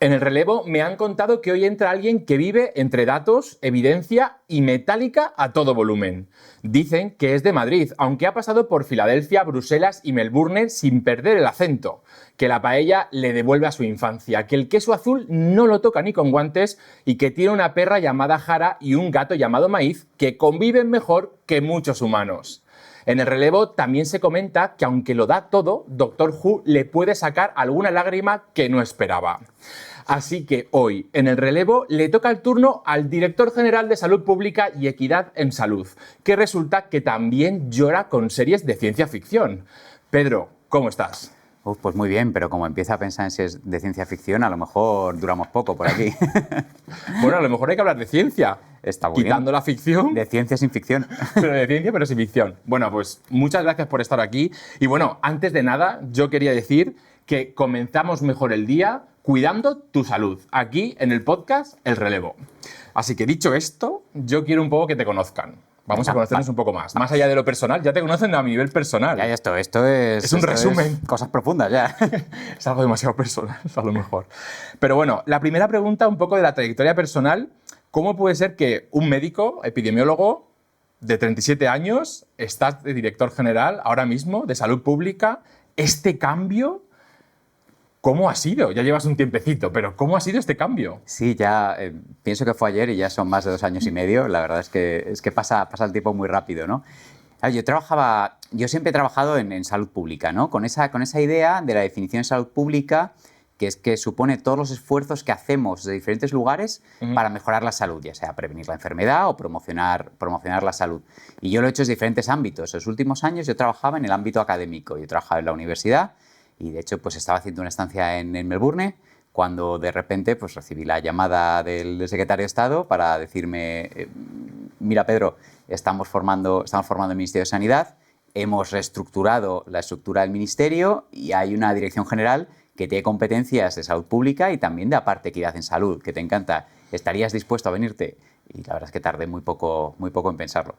En el relevo me han contado que hoy entra alguien que vive entre datos, evidencia y metálica a todo volumen. Dicen que es de Madrid, aunque ha pasado por Filadelfia, Bruselas y Melbourne sin perder el acento, que la paella le devuelve a su infancia, que el queso azul no lo toca ni con guantes y que tiene una perra llamada Jara y un gato llamado Maíz que conviven mejor que muchos humanos. En el relevo también se comenta que aunque lo da todo, Doctor Who le puede sacar alguna lágrima que no esperaba. Así que hoy, en el relevo, le toca el turno al director general de Salud Pública y Equidad en Salud, que resulta que también llora con series de ciencia ficción. Pedro, ¿cómo estás? Pues muy bien, pero como empieza a pensar en series de ciencia ficción, a lo mejor duramos poco por aquí. Bueno, a lo mejor hay que hablar de ciencia. Está muy quitando bien. La ficción. De ciencia sin ficción. Pero de ciencia, pero sin ficción. Bueno, pues muchas gracias por estar aquí. Y bueno, antes de nada, yo quería decir que comenzamos mejor el día cuidando tu salud, aquí en el podcast El Relevo. Así que dicho esto, yo quiero un poco que te conozcan. Vamos a conocernos un poco más. Más allá de lo personal, ya te conocen a nivel personal. Ya, esto es un resumen. Cosas profundas, ya. Es algo demasiado personal, a lo mejor. Pero bueno, la primera pregunta, un poco de la trayectoria personal. ¿Cómo puede ser que un médico, epidemiólogo, de 37 años, estás de director general ahora mismo de salud pública? Este cambio, ¿cómo ha sido? Ya llevas un tiempecito, pero ¿cómo ha sido este cambio? Sí, ya pienso que fue ayer y ya son más de 2 años y medio. La verdad es que pasa el tiempo muy rápido, ¿no? Yo siempre he trabajado en salud pública, ¿no? Con esa idea de la definición de salud pública, que es que supone todos los esfuerzos que hacemos de diferentes lugares para mejorar la salud, ya sea prevenir la enfermedad o promocionar la salud. Y yo lo he hecho en diferentes ámbitos. En los últimos años yo trabajaba en el ámbito académico. Yo trabajaba en la universidad y, de hecho, pues estaba haciendo una estancia en Melbourne cuando, de repente, pues recibí la llamada del secretario de Estado para decirme mira, Pedro, estamos formando el Ministerio de Sanidad, hemos reestructurado la estructura del Ministerio y hay una dirección general que tiene competencias de salud pública y también de aparte equidad en salud, que te encanta. ¿Estarías dispuesto a venirte? Y la verdad es que tardé muy poco en pensarlo.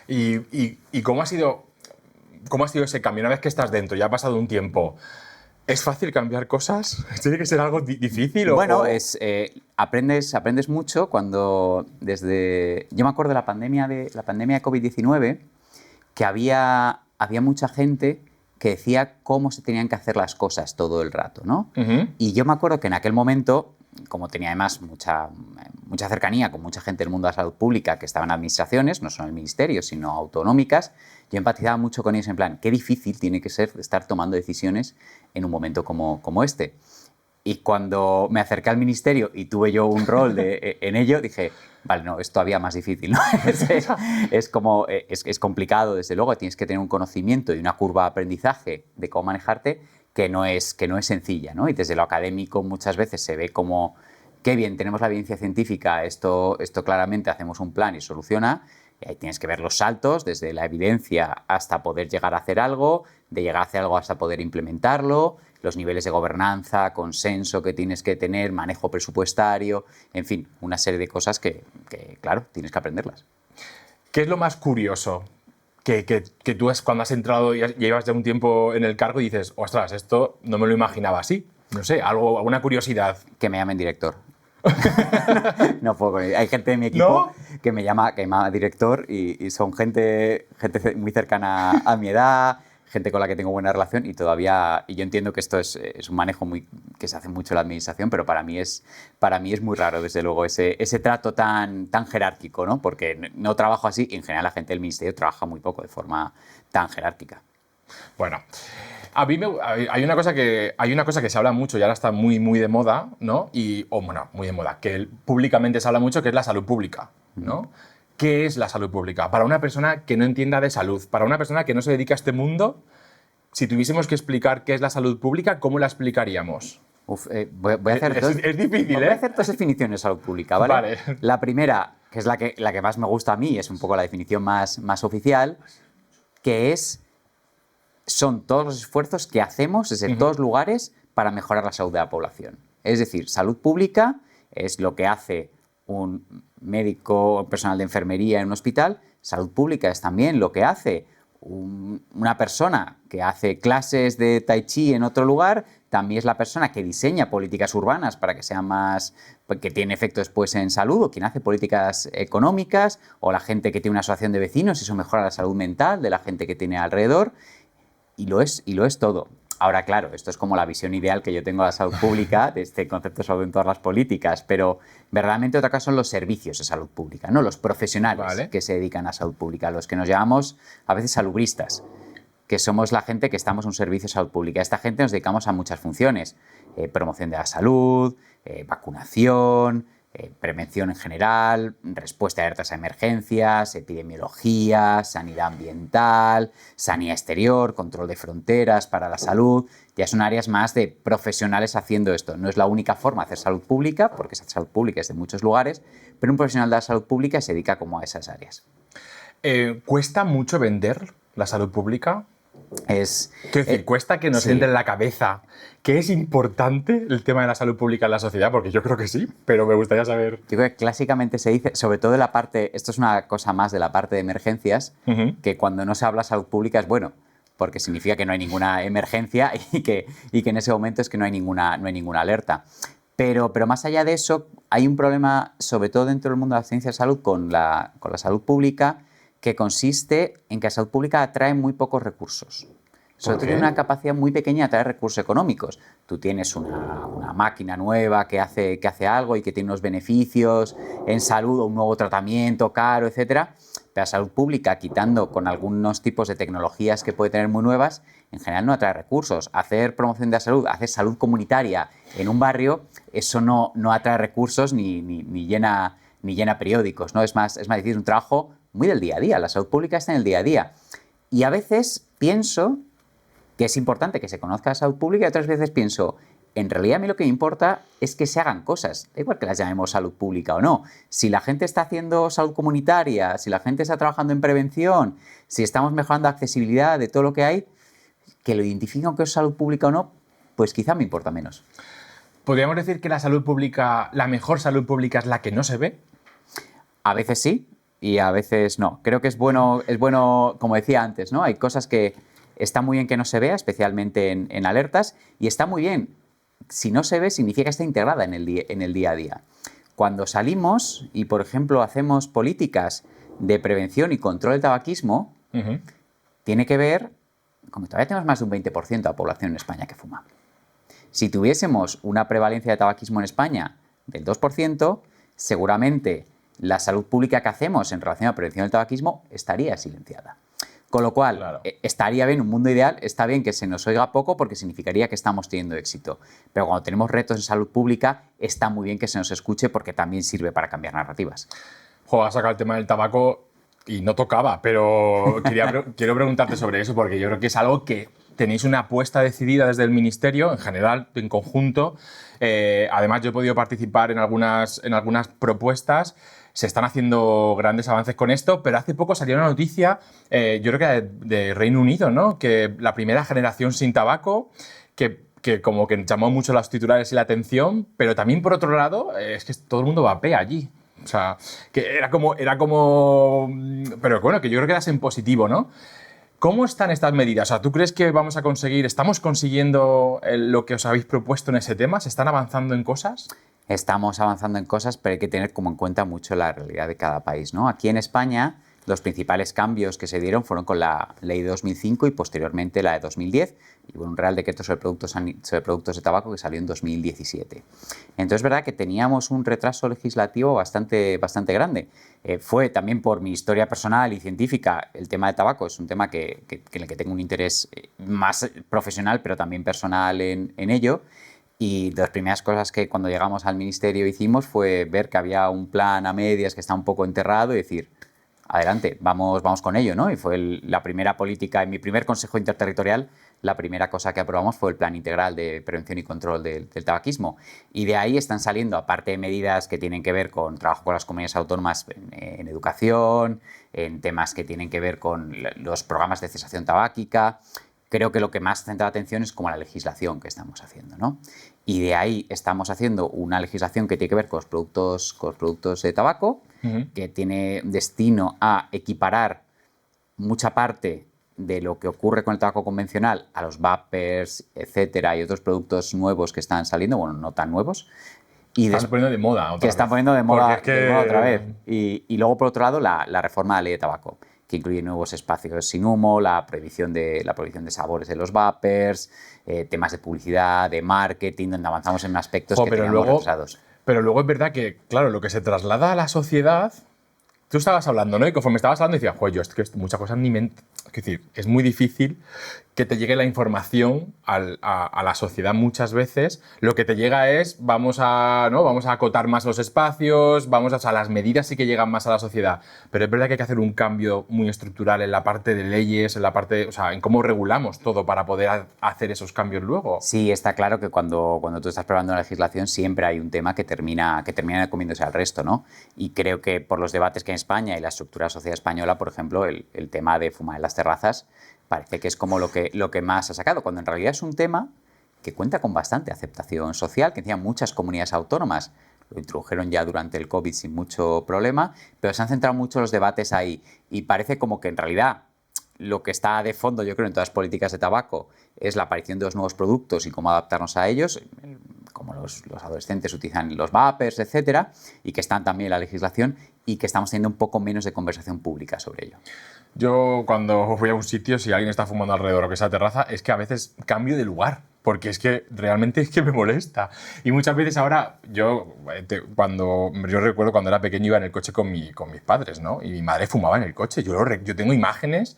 ¿Y cómo ha sido ese cambio? Una vez que estás dentro, ya ha pasado un tiempo, ¿es fácil cambiar cosas? ¿Tiene que ser algo difícil? Bueno, aprendes mucho cuando Yo me acuerdo de la pandemia de COVID-19, que había mucha gente que decía cómo se tenían que hacer las cosas todo el rato, ¿no? Y yo me acuerdo que en aquel momento, como tenía además mucha cercanía con mucha gente del mundo de la salud pública que estaba en administraciones, no solo en el ministerio, sino autonómicas, yo empatizaba mucho con ellos en plan, qué difícil tiene que ser estar tomando decisiones en un momento como este. Y cuando me acerqué al ministerio y tuve yo un rol en ello, dije, vale, no, es todavía más difícil, ¿no? Es complicado, desde luego, tienes que tener un conocimiento y una curva de aprendizaje de cómo manejarte que no es sencilla, ¿no? Y desde lo académico muchas veces se ve como, qué bien, tenemos la evidencia científica, esto claramente hacemos un plan y soluciona. Y ahí tienes que ver los saltos, desde la evidencia hasta poder llegar a hacer algo, de llegar a hacer algo hasta poder implementarlo, los niveles de gobernanza, consenso que tienes que tener, manejo presupuestario, en fin, una serie de cosas que claro, tienes que aprenderlas. ¿Qué es lo más curioso que tú cuando has entrado y llevas ya un tiempo en el cargo y dices, ostras, esto no me lo imaginaba así? No sé, alguna curiosidad. Que me llamen director. No puedo con ello. Hay gente de mi equipo que me llama director y son gente muy cercana a mi edad, gente con la que tengo buena relación y yo entiendo que esto es un manejo que se hace mucho en la administración, pero para mí es muy raro, desde luego, ese trato tan jerárquico, ¿no? Porque no trabajo así y en general la gente del ministerio trabaja muy poco de forma tan jerárquica. Bueno, hay una cosa que se habla mucho y ahora está muy, muy de moda, ¿no? Muy de moda, que públicamente se habla mucho, que es la salud pública, ¿no? ¿Qué es la salud pública? Para una persona que no entienda de salud, para una persona que no se dedica a este mundo, si tuviésemos que explicar qué es la salud pública, ¿cómo la explicaríamos? Voy a hacer es difícil, voy a hacer 2 definiciones de salud pública, ¿vale? Vale. La primera, que es la que más me gusta a mí, es un poco la definición más oficial, que son todos los esfuerzos que hacemos desde todos lugares para mejorar la salud de la población. Es decir, salud pública es lo que hace un médico o personal de enfermería en un hospital. Salud pública es también lo que hace una persona que hace clases de tai chi en otro lugar, también es la persona que diseña políticas urbanas para que sean más, que tiene efecto después en salud, o quien hace políticas económicas, o la gente que tiene una asociación de vecinos, y eso mejora la salud mental de la gente que tiene alrededor, y lo es todo. Ahora, claro, esto es como la visión ideal que yo tengo de la salud pública, de este concepto de salud en todas las políticas, pero verdaderamente otra cosa son los servicios de salud pública, ¿no? Los profesionales que se dedican a salud pública, los que nos llamamos a veces salubristas, que somos la gente que estamos en un servicio de salud pública. Esta gente nos dedicamos a muchas funciones, promoción de la salud, vacunación, prevención en general, respuesta a alertas a emergencias, epidemiología, sanidad ambiental, sanidad exterior, control de fronteras para la salud. Ya son áreas más de profesionales haciendo esto. No es la única forma de hacer salud pública, porque esa salud pública es de muchos lugares, pero un profesional de la salud pública se dedica como a esas áreas. ¿Cuesta mucho vender la salud pública? Es, Quiero decir, cuesta que nos entre en la cabeza que es importante el tema de la salud pública en la sociedad, porque yo creo que sí, pero me gustaría saber. Yo creo que clásicamente se dice, sobre todo de la parte, esto es una cosa más de la parte de emergencias, que cuando no se habla salud pública es bueno, porque significa que no hay ninguna emergencia y que en ese momento es que no hay ninguna alerta. Pero más allá de eso, hay un problema, sobre todo dentro del mundo de la ciencia de salud, con la salud pública, que consiste en que la salud pública atrae muy pocos recursos. Sobre todo tiene una capacidad muy pequeña de atraer recursos económicos. Tú tienes una máquina nueva que hace algo y que tiene unos beneficios en salud, o un nuevo tratamiento caro, etcétera. Pero la salud pública, quitando con algunos tipos de tecnologías que puede tener muy nuevas, en general no atrae recursos. Hacer promoción de la salud, hacer salud comunitaria en un barrio, eso no atrae recursos ni llena periódicos, ¿no? Es más difícil, un trabajo muy del día a día. La salud pública está en el día a día. Y a veces pienso que es importante que se conozca la salud pública, y otras veces pienso, en realidad a mí lo que me importa es que se hagan cosas, da igual que las llamemos salud pública o no. Si la gente está haciendo salud comunitaria, si la gente está trabajando en prevención, si estamos mejorando la accesibilidad de todo lo que hay, que lo identifiquen que es salud pública o no, pues quizá me importa menos. ¿Podríamos decir que la salud pública, la mejor salud pública es la que no se ve? A veces sí y a veces no. Creo que es bueno, como decía antes, ¿no? Hay cosas que está muy bien que no se vea, especialmente en alertas, y está muy bien. Si no se ve, significa que está integrada en el día a día. Cuando salimos y, por ejemplo, hacemos políticas de prevención y control del tabaquismo, tiene que ver con que todavía tenemos más de un 20% de la población en España que fuma. Si tuviésemos una prevalencia de tabaquismo en España del 2%, seguramente la salud pública que hacemos en relación a la prevención del tabaquismo estaría silenciada. Con lo cual, claro, estaría bien, un mundo ideal, está bien que se nos oiga poco porque significaría que estamos teniendo éxito. Pero cuando tenemos retos en salud pública, está muy bien que se nos escuche porque también sirve para cambiar narrativas. Has sacado el tema del tabaco y no tocaba, pero quiero preguntarte sobre eso porque yo creo que es algo que tenéis una apuesta decidida desde el Ministerio, en general, en conjunto. Además, yo he podido participar en algunas propuestas. Se están haciendo grandes avances con esto, pero hace poco salió una noticia, yo creo que de Reino Unido, ¿no? Que la primera generación sin tabaco, que como que llamó mucho los titulares y la atención, pero también, por otro lado, es que todo el mundo vapea allí. O sea, que era como... Pero bueno, que yo creo que era en positivo, ¿no? ¿Cómo están estas medidas? O sea, ¿tú crees que estamos consiguiendo lo que os habéis propuesto en ese tema? ¿Se están avanzando en cosas? Estamos avanzando en cosas, pero hay que tener como en cuenta mucho la realidad de cada país, ¿no? Aquí en España, los principales cambios que se dieron fueron con la ley de 2005 y posteriormente la de 2010 y un Real Decreto sobre productos de tabaco que salió en 2017. Entonces, es verdad que teníamos un retraso legislativo bastante grande. Fue también por mi historia personal y científica. El tema de tabaco es un tema en el que tengo un interés más profesional, pero también personal en ello. Y de las primeras cosas que cuando llegamos al Ministerio hicimos fue ver que había un plan a medias que está un poco enterrado y decir, adelante, vamos con ello, ¿no? Y fue la primera política, en mi primer Consejo Interterritorial, la primera cosa que aprobamos fue el Plan Integral de Prevención y Control del Tabaquismo. Y de ahí están saliendo, aparte de medidas que tienen que ver con trabajo con las comunidades autónomas en educación, en temas que tienen que ver con los programas de cesación tabáquica. Creo que lo que más centra la atención es como la legislación que estamos haciendo, ¿no? Y de ahí estamos haciendo una legislación que tiene que ver con los productos de tabaco, que tiene destino a equiparar mucha parte de lo que ocurre con el tabaco convencional a los vapers, etcétera, y otros productos nuevos que están saliendo, bueno, no tan nuevos. Están poniendo de moda otra vez. Que están poniendo de moda, es que... de moda otra vez. Y luego, por otro lado, la reforma de la ley de tabaco, que incluye nuevos espacios sin humo, la prohibición de sabores de los vapers, temas de publicidad, de marketing, donde avanzamos en aspectos que teníamos retrasados. Pero luego es verdad que, claro, lo que se traslada a la sociedad... Tú estabas hablando, ¿no? Y conforme estabas hablando decías, joder, yo es que muchas cosas ni me... Es decir, es muy difícil que te llegue la información a la sociedad muchas veces. Lo que te llega es, vamos a acotar más los espacios, las medidas sí que llegan más a la sociedad. Pero es verdad que hay que hacer un cambio muy estructural en la parte de leyes, en cómo regulamos todo para poder hacer esos cambios luego. Sí, está claro que cuando tú estás preparando la legislación siempre hay un tema que termina comiéndose al resto, ¿no? Y creo que por los debates que hay en España y la estructura de la sociedad española, por ejemplo, el tema de fumar en las terrazas parece que es como lo que más ha sacado, cuando en realidad es un tema que cuenta con bastante aceptación social, que encima muchas comunidades autónomas lo introdujeron ya durante el COVID sin mucho problema, pero se han centrado mucho los debates ahí y parece como que en realidad lo que está de fondo, yo creo, en todas las políticas de tabaco es la aparición de los nuevos productos y cómo adaptarnos a ellos, como los adolescentes utilizan los vapers, etcétera, y que están también en la legislación y que estamos teniendo un poco menos de conversación pública sobre ello. Yo cuando voy a un sitio, si alguien está fumando alrededor o que esa terraza, es que a veces cambio de lugar, porque es que realmente es que me molesta. Y muchas veces ahora, yo recuerdo cuando era pequeño iba en el coche con mis padres, ¿no? Y mi madre fumaba en el coche. Yo tengo imágenes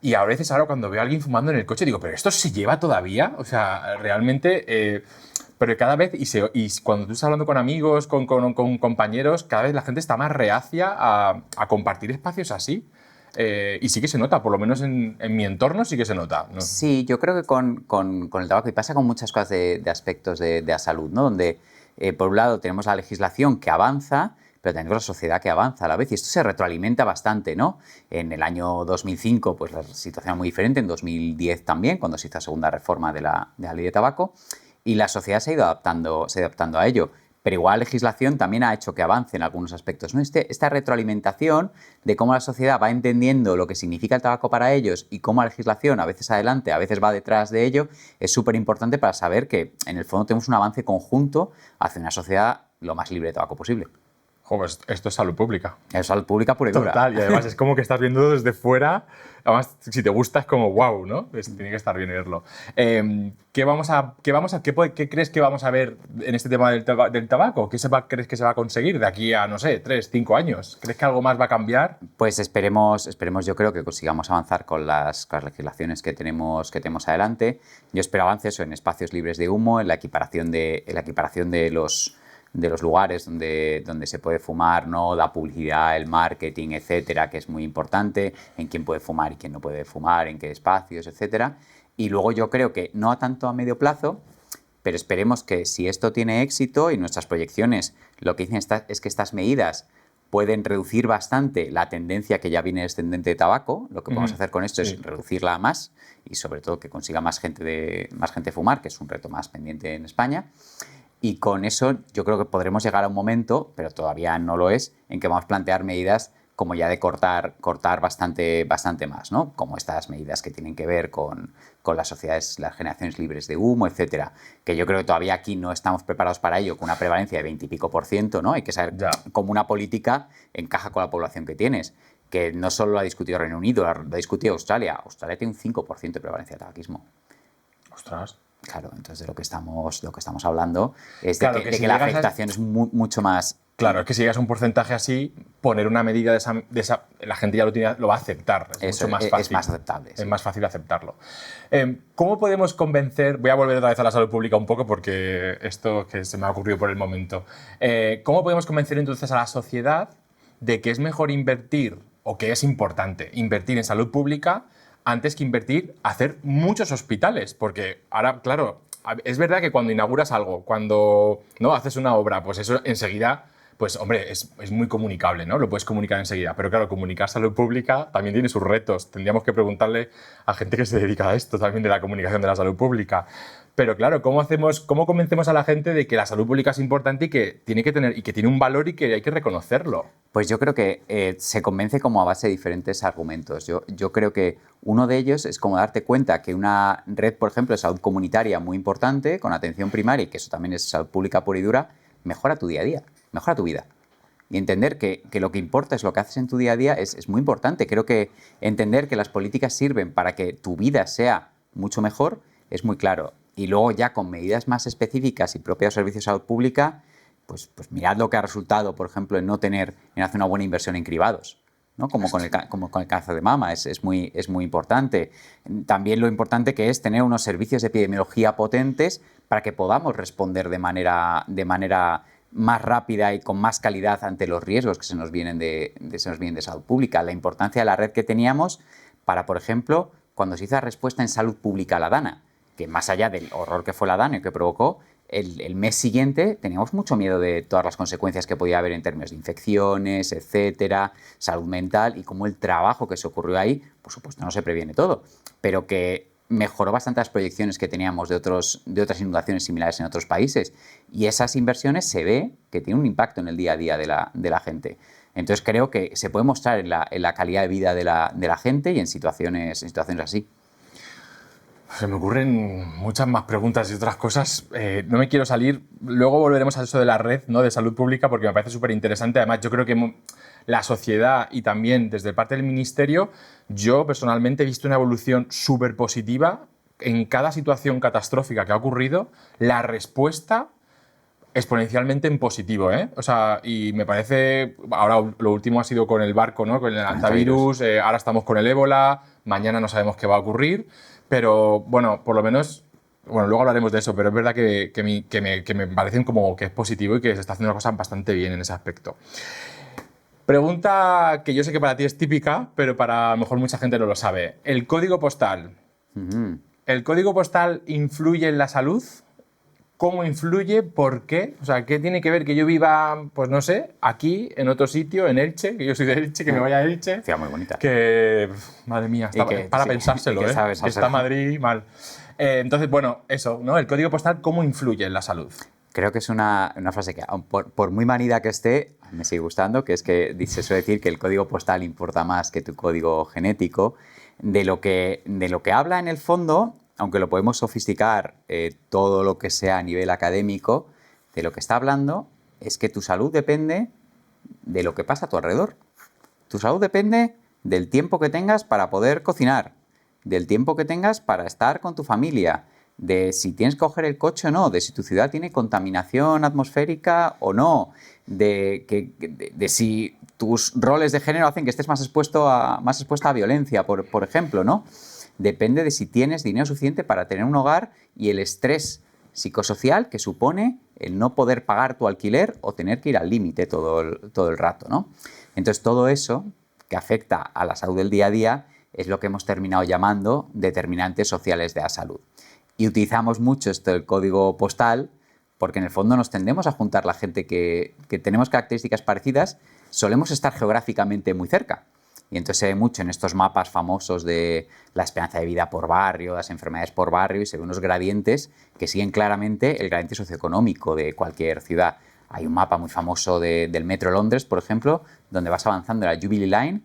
y a veces ahora cuando veo a alguien fumando en el coche digo, ¿pero esto se lleva todavía? O sea, realmente... pero cada vez, y cuando tú estás hablando con amigos, con compañeros, cada vez la gente está más reacia a compartir espacios así. Y sí que se nota, por lo menos en mi entorno sí que se nota, ¿no? Sí, yo creo que con el tabaco, y pasa con muchas cosas de aspectos de la salud, ¿no? Donde, por un lado, tenemos la legislación que avanza, pero tenemos la sociedad que avanza a la vez, y esto se retroalimenta bastante, ¿no? En el año 2005, pues la situación era muy diferente, en 2010 también, cuando se hizo la segunda reforma de la ley de tabaco, y la sociedad se ha ido adaptando a ello. Pero igual la legislación también ha hecho que avance en algunos aspectos, ¿no? Esta retroalimentación de cómo la sociedad va entendiendo lo que significa el tabaco para ellos y cómo la legislación a veces adelante, a veces va detrás de ello, es súper importante para saber que en el fondo tenemos un avance conjunto hacia una sociedad lo más libre de tabaco posible. Joder, esto es salud pública. Es salud pública pura y dura. Total, y además es como que estás viendo desde fuera. Además, si te gusta es como wow, ¿no? Tiene que estar bien verlo. ¿Qué crees que vamos a ver en este tema del tabaco? ¿Crees que se va a conseguir de aquí a, no sé, 3, 5 años? ¿Crees que algo más va a cambiar? Pues esperemos, yo creo que consigamos avanzar con las legislaciones que tenemos adelante. Yo espero avances en espacios libres de humo, en la equiparación de los lugares donde se puede fumar, ¿no? La publicidad, el marketing, etcétera, que es muy importante, en quién puede fumar y quién no puede fumar, en qué espacios, etcétera. Y luego yo creo que no tanto a medio plazo, pero esperemos que si esto tiene éxito y nuestras proyecciones lo que dicen es que estas medidas pueden reducir bastante la tendencia que ya viene descendente de tabaco. Lo que podemos hacer con esto es reducirla más y sobre todo que consiga más gente fumar, que es un reto más pendiente en España. Y con eso yo creo que podremos llegar a un momento, pero todavía no lo es, en que vamos a plantear medidas como ya de cortar bastante más, ¿no? Como estas medidas que tienen que ver con las sociedades, las generaciones libres de humo, etcétera. Que yo creo que todavía aquí no estamos preparados para ello, con una prevalencia de 20 y pico %, ¿no? Hay que saber cómo una política encaja con la población que tienes. Que no solo lo ha discutido Reino Unido, lo ha discutido Australia. Australia tiene un 5% de prevalencia de tabaquismo. Ostras. Claro, entonces de lo que estamos hablando es de que la afectación es mucho más... Claro, es que si llegas a un porcentaje así, poner una medida de esa la gente ya lo va a aceptar. Es mucho más fácil. Es más aceptable. Es más fácil aceptarlo. ¿Cómo podemos convencer? Voy a volver otra vez a la salud pública un poco porque esto que se me ha ocurrido por el momento. ¿Cómo podemos convencer entonces a la sociedad de que es mejor invertir o que es importante invertir en salud pública antes que hacer muchos hospitales? Porque ahora, claro, es verdad que cuando inauguras algo, cuando no haces una obra, pues eso enseguida pues hombre, es muy comunicable, ¿no? Lo puedes comunicar enseguida. Pero claro, comunicar salud pública también tiene sus retos. Tendríamos que preguntarle a gente que se dedica a esto también de la comunicación de la salud pública. Pero claro, cómo convencemos a la gente de que la salud pública es importante y que tiene que tener, y que tiene un valor y que hay que reconocerlo? Pues yo creo que se convence como a base de diferentes argumentos. Yo creo que uno de ellos es como darte cuenta que una red, por ejemplo, de salud comunitaria muy importante, con atención primaria, y que eso también es salud pública pura y dura, mejora tu día a día, mejora tu vida. Y entender que lo que importa es lo que haces en tu día a día es muy importante. Creo que entender que las políticas sirven para que tu vida sea mucho mejor es muy claro. Y luego ya con medidas más específicas y propios servicios de salud pública, pues mirad lo que ha resultado, por ejemplo, en hacer una buena inversión en cribados, ¿no? Como con el cáncer de mama, es muy importante. También lo importante que es tener unos servicios de epidemiología potentes para que podamos responder de manera más rápida y con más calidad ante los riesgos que se nos vienen de salud pública. La importancia de la red que teníamos para, por ejemplo, cuando se hizo la respuesta en salud pública a la DANA, que más allá del horror que fue la DANA y que provocó, el mes siguiente teníamos mucho miedo de todas las consecuencias que podía haber en términos de infecciones, etcétera, salud mental, y cómo el trabajo que se ocurrió ahí, por supuesto no se previene todo, pero que mejoró bastante las proyecciones que teníamos de otras inundaciones similares en otros países. Y esas inversiones se ve que tienen un impacto en el día a día de la gente. Entonces creo que se puede mostrar en la calidad de vida de la gente y en situaciones así. Se me ocurren muchas más preguntas y otras cosas. No me quiero salir. Luego volveremos a eso de la red, ¿no?, de salud pública, porque me parece súper interesante. Además, yo creo que la sociedad y también desde parte del Ministerio, yo personalmente he visto una evolución súper positiva en cada situación catastrófica que ha ocurrido. La respuesta exponencialmente en positivo, ¿eh? O sea, y me parece, ahora lo último ha sido con el barco, ¿no?, con el antivirus, ahora estamos con el ébola, mañana no sabemos qué va a ocurrir, pero bueno, por lo menos, bueno, luego hablaremos de eso, pero es verdad que me parecen como que es positivo y que se está haciendo una cosa bastante bien en ese aspecto. Pregunta que yo sé que para ti es típica, pero para a lo mejor mucha gente no lo sabe. ¿El código postal? ¿El código postal influye en la salud? ¿Cómo influye? ¿Por qué? O sea, ¿qué tiene que ver que yo viva, pues no sé, aquí, en otro sitio, en Elche, que yo soy de Elche, que me vaya a Elche? Ciudad muy bonita. Que, madre mía, está para pensárselo, que que está Madrid mal. Entonces, bueno, eso, ¿no? El código postal, ¿cómo influye en la salud? Creo que es una frase que, por muy manida que esté, me sigue gustando, que es que se suele decir que el código postal importa más que tu código genético. De lo que habla en el fondo, aunque lo podemos sofisticar todo lo que sea a nivel académico, de lo que está hablando es que tu salud depende de lo que pasa a tu alrededor. Tu salud depende del tiempo que tengas para poder cocinar, del tiempo que tengas para estar con tu familia, de si tienes que coger el coche o no, de si tu ciudad tiene contaminación atmosférica o no, de si tus roles de género hacen que estés más expuesta a violencia, por ejemplo, ¿no? Depende de si tienes dinero suficiente para tener un hogar y el estrés psicosocial que supone el no poder pagar tu alquiler o tener que ir al límite todo el rato, ¿no? Entonces, todo eso que afecta a la salud del día a día es lo que hemos terminado llamando determinantes sociales de la salud. Y utilizamos mucho esto del código postal porque en el fondo nos tendemos a juntar la gente que tenemos características parecidas, solemos estar geográficamente muy cerca. Y entonces se ve mucho en estos mapas famosos de la esperanza de vida por barrio, las enfermedades por barrio, y se ven unos gradientes que siguen claramente el gradiente socioeconómico de cualquier ciudad. Hay un mapa muy famoso del Metro de Londres, por ejemplo, donde vas avanzando en la Jubilee Line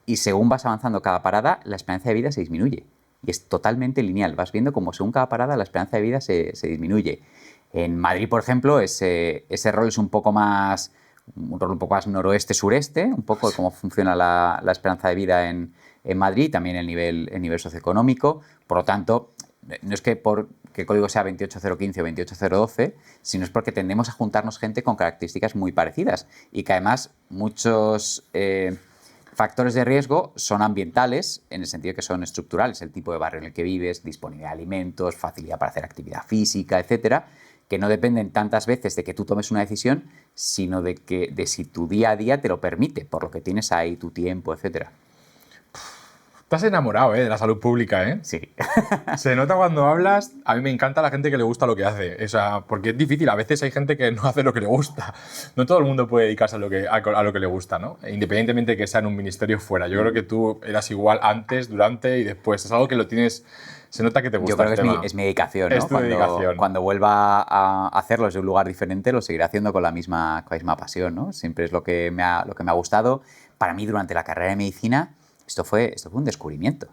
y según vas avanzando cada parada, la esperanza de vida se disminuye. Y es totalmente lineal. Vas viendo como según cada parada la esperanza de vida se disminuye. En Madrid, por ejemplo, ese rol es un poco más noroeste-sureste, un poco de cómo funciona la esperanza de vida en Madrid, también el nivel socioeconómico. Por lo tanto, no es que el código sea 28015 o 28012, sino es porque tendemos a juntarnos gente con características muy parecidas y que además muchos factores de riesgo son ambientales, en el sentido de que son estructurales, el tipo de barrio en el que vives, disponibilidad de alimentos, facilidad para hacer actividad física, etcétera, que no dependen tantas veces de que tú tomes una decisión, sino de si tu día a día te lo permite, por lo que tienes ahí tu tiempo, etcétera. Estás enamorado, de la salud pública, ¿eh? Sí. Se nota cuando hablas. A mí me encanta la gente que le gusta lo que hace. O sea, porque es difícil. A veces hay gente que no hace lo que le gusta. No todo el mundo puede dedicarse a lo que le gusta, ¿no? Independientemente de que sea en un ministerio fuera. Yo creo que tú eras igual antes, durante y después. Es algo que lo tienes... Se nota que te gusta. Yo creo que el tema. es mi dedicación, ¿no? Es tu dedicación. Cuando vuelva a hacerlo desde un lugar diferente, lo seguiré haciendo con la misma pasión, ¿no? Siempre es lo que me ha gustado. Para mí, durante la carrera de medicina, esto fue un descubrimiento.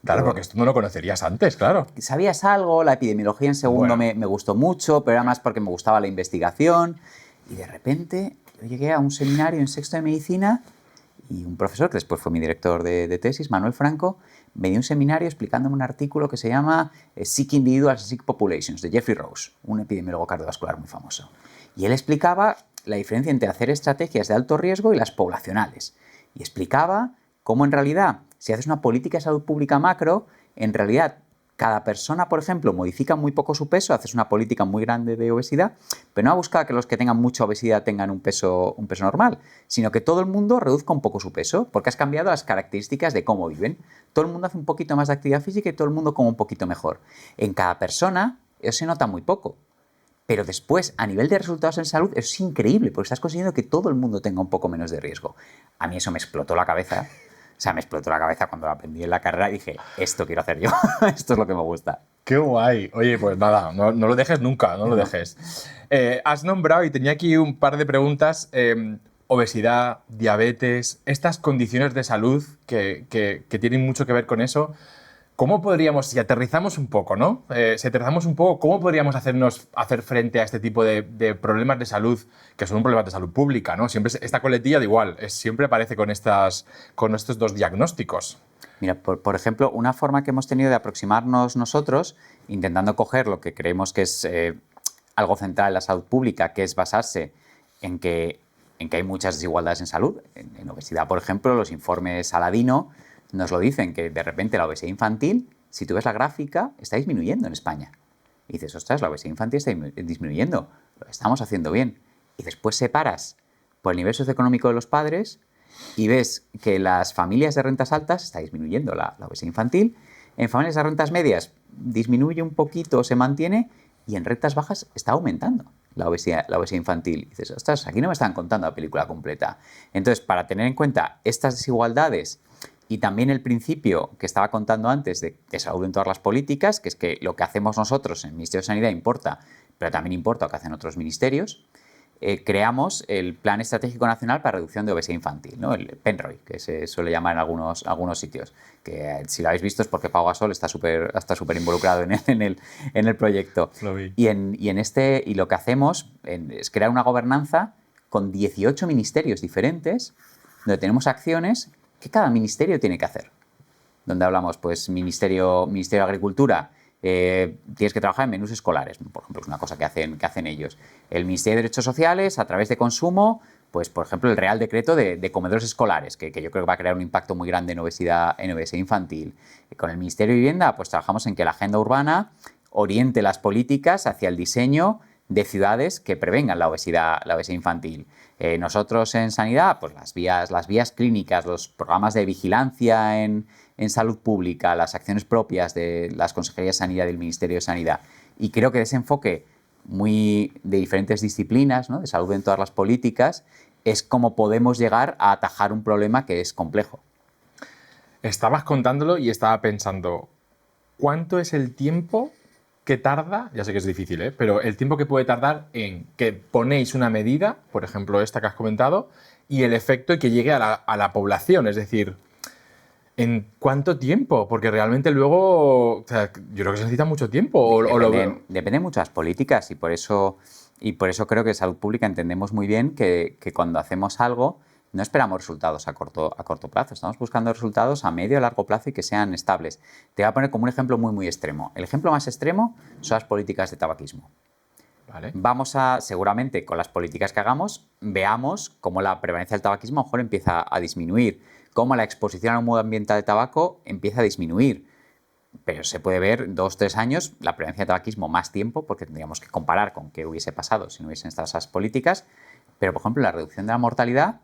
Claro, porque esto no lo conocerías antes, claro. Sabías algo, la epidemiología en segundo Bueno. me gustó mucho, pero era más porque me gustaba la investigación. Y de repente yo llegué a un seminario en sexto de medicina y un profesor, que después fue mi director de tesis, Manuel Franco, me dio un seminario explicándome un artículo que se llama Sick Individuals and Sick Populations, de Jeffrey Rose, un epidemiólogo cardiovascular muy famoso. Y él explicaba la diferencia entre hacer estrategias de alto riesgo y las poblacionales. Y explicaba cómo en realidad, si haces una política de salud pública macro, en realidad cada persona, por ejemplo, modifica muy poco su peso, haces una política muy grande de obesidad, pero no ha buscado que los que tengan mucha obesidad tengan un peso normal, sino que todo el mundo reduzca un poco su peso, porque has cambiado las características de cómo viven. Todo el mundo hace un poquito más de actividad física y todo el mundo come un poquito mejor. En cada persona eso se nota muy poco. Pero después, a nivel de resultados en salud, eso es increíble, porque estás consiguiendo que todo el mundo tenga un poco menos de riesgo. A mí eso me explotó la cabeza. O sea, me explotó la cabeza cuando lo aprendí en la carrera y dije, esto quiero hacer yo, esto es lo que me gusta. ¡Qué guay! Oye, pues nada, no lo dejes nunca, no lo dejes. Has nombrado, y tenía aquí un par de preguntas, obesidad, diabetes, estas condiciones de salud que tienen mucho que ver con eso. ¿Cómo podríamos, si aterrizamos un poco, ¿no? ¿Cómo podríamos hacer frente a este tipo de problemas de salud, que son un problema de salud pública, ¿no? Siempre esta coletilla de igual, siempre aparece con estos dos diagnósticos. Mira, por ejemplo, una forma que hemos tenido de aproximarnos nosotros, intentando coger lo que creemos que es algo central en la salud pública, que es basarse en que hay muchas desigualdades en salud. En obesidad, por ejemplo, los informes Saladino nos lo dicen, que de repente la obesidad infantil, si tú ves la gráfica, está disminuyendo en España. Y dices, ostras, la obesidad infantil está disminuyendo, lo estamos haciendo bien. Y después separas por el nivel socioeconómico de los padres y ves que las familias de rentas altas está disminuyendo la obesidad infantil, en familias de rentas medias disminuye un poquito o se mantiene, y en rentas bajas está aumentando la obesidad infantil. Y dices, ostras, aquí no me están contando la película completa. Entonces, para tener en cuenta estas desigualdades y también el principio que estaba contando antes de salud en todas las políticas, que es que lo que hacemos nosotros en el Ministerio de Sanidad importa, pero también importa lo que hacen otros ministerios, creamos el Plan Estratégico Nacional para Reducción de Obesidad Infantil, ¿no? El PENROI, que se suele llamar en algunos sitios, que si lo habéis visto es porque Pau Gasol está súper involucrado en el proyecto. Lo vi. Y lo que hacemos es crear una gobernanza con 18 ministerios diferentes, donde tenemos acciones que cada ministerio tiene que hacer. Donde hablamos, pues, Ministerio de Agricultura, tienes que trabajar en menús escolares, por ejemplo, es una cosa que hacen ellos. El Ministerio de Derechos Sociales, a través de consumo, pues, por ejemplo, el Real Decreto de comedores escolares, que yo creo que va a crear un impacto muy grande en obesidad infantil. Con el Ministerio de Vivienda, pues trabajamos en que la agenda urbana oriente las políticas hacia el diseño de ciudades que prevengan la obesidad infantil. Nosotros en Sanidad, pues las vías clínicas, los programas de vigilancia en salud pública, las acciones propias de las Consejerías de Sanidad y del Ministerio de Sanidad. Y creo que ese enfoque muy de diferentes disciplinas, ¿no?, de salud en todas las políticas, es como podemos llegar a atajar un problema que es complejo. Estabas contándolo y estaba pensando, ¿cuánto es el tiempo que tarda, ya sé que es difícil, pero el tiempo que puede tardar en que ponéis una medida, por ejemplo esta que has comentado, y el efecto y que llegue a la población? Es decir, ¿en cuánto tiempo? Porque realmente luego, o sea, yo creo que se necesita mucho tiempo. Depende mucho de las políticas, y por eso creo que en salud pública entendemos muy bien que cuando hacemos algo no esperamos resultados a corto plazo, estamos buscando resultados a medio y largo plazo y que sean estables. Te voy a poner como un ejemplo muy, muy extremo. El ejemplo más extremo son las políticas de tabaquismo. Vale. Seguramente, con las políticas que hagamos, veamos cómo la prevalencia del tabaquismo a lo mejor empieza a disminuir, cómo la exposición al humo ambiental de tabaco empieza a disminuir. Pero se puede ver 2 o 3 años la prevalencia de tabaquismo más tiempo, porque tendríamos que comparar con qué hubiese pasado si no hubiesen estado esas políticas. Pero, por ejemplo, la reducción de la mortalidad,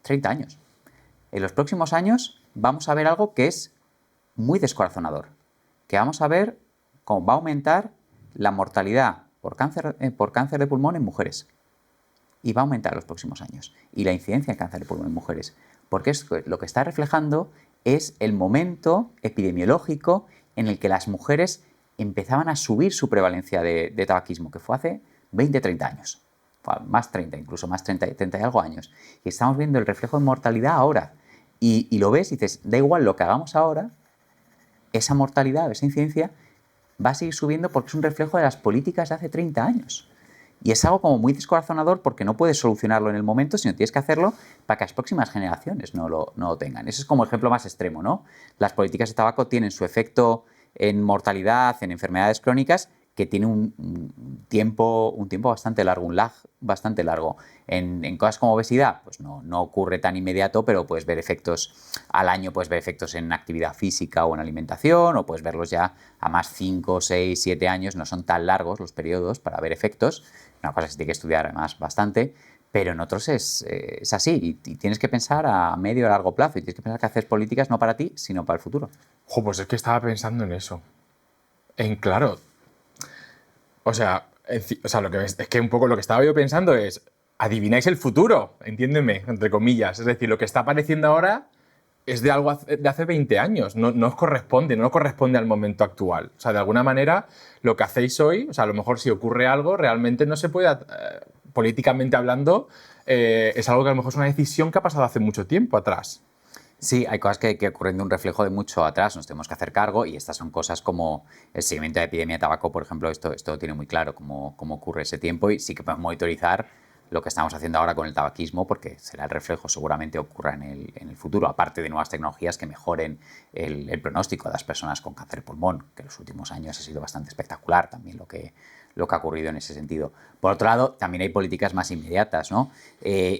30 años. En los próximos años vamos a ver algo que es muy descorazonador, que vamos a ver cómo va a aumentar la mortalidad por cáncer de pulmón en mujeres. Y va a aumentar en los próximos años. Y la incidencia de cáncer de pulmón en mujeres. Porque lo que está reflejando es el momento epidemiológico en el que las mujeres empezaban a subir su prevalencia de tabaquismo, que fue hace 20, 30 años. Más 30, incluso más 30 y algo años. Y estamos viendo el reflejo de mortalidad ahora. Y lo ves y dices, da igual lo que hagamos ahora, esa mortalidad, esa incidencia, va a seguir subiendo porque es un reflejo de las políticas de hace 30 años. Y es algo como muy descorazonador porque no puedes solucionarlo en el momento, sino tienes que hacerlo para que las próximas generaciones no lo tengan. Ese es como el ejemplo más extremo, ¿no? Las políticas de tabaco tienen su efecto en mortalidad, en enfermedades crónicas, que tiene un tiempo bastante largo, un lag bastante largo. En cosas como obesidad, pues no ocurre tan inmediato, pero puedes ver efectos al año, puedes ver efectos en actividad física o en alimentación, o puedes verlos ya a más 5, 6, 7 años, no son tan largos los periodos para ver efectos, una cosa que se tiene que estudiar además bastante, pero en otros es así, y tienes que pensar a medio o largo plazo, y tienes que pensar que haces políticas no para ti, sino para el futuro. Pues es que estaba pensando en eso. Claro, o sea, es que un poco lo que estaba yo pensando es, adivináis el futuro, entiéndeme, entre comillas. Es decir, lo que está apareciendo ahora es de algo de hace 20 años, no os corresponde, no corresponde al momento actual. O sea, de alguna manera, lo que hacéis hoy, o sea, a lo mejor si ocurre algo, realmente no se puede, políticamente hablando, es algo que a lo mejor es una decisión que ha pasado hace mucho tiempo atrás. Sí, hay cosas que ocurren de un reflejo de mucho atrás, nos tenemos que hacer cargo, y estas son cosas como el seguimiento de epidemia de tabaco, por ejemplo, esto tiene muy claro cómo ocurre ese tiempo, y sí que podemos monitorizar lo que estamos haciendo ahora con el tabaquismo, porque será el reflejo, seguramente ocurra en el futuro, aparte de nuevas tecnologías que mejoren el pronóstico de las personas con cáncer de pulmón, que en los últimos años ha sido bastante espectacular también lo que ha ocurrido en ese sentido. Por otro lado, también hay políticas más inmediatas, ¿no?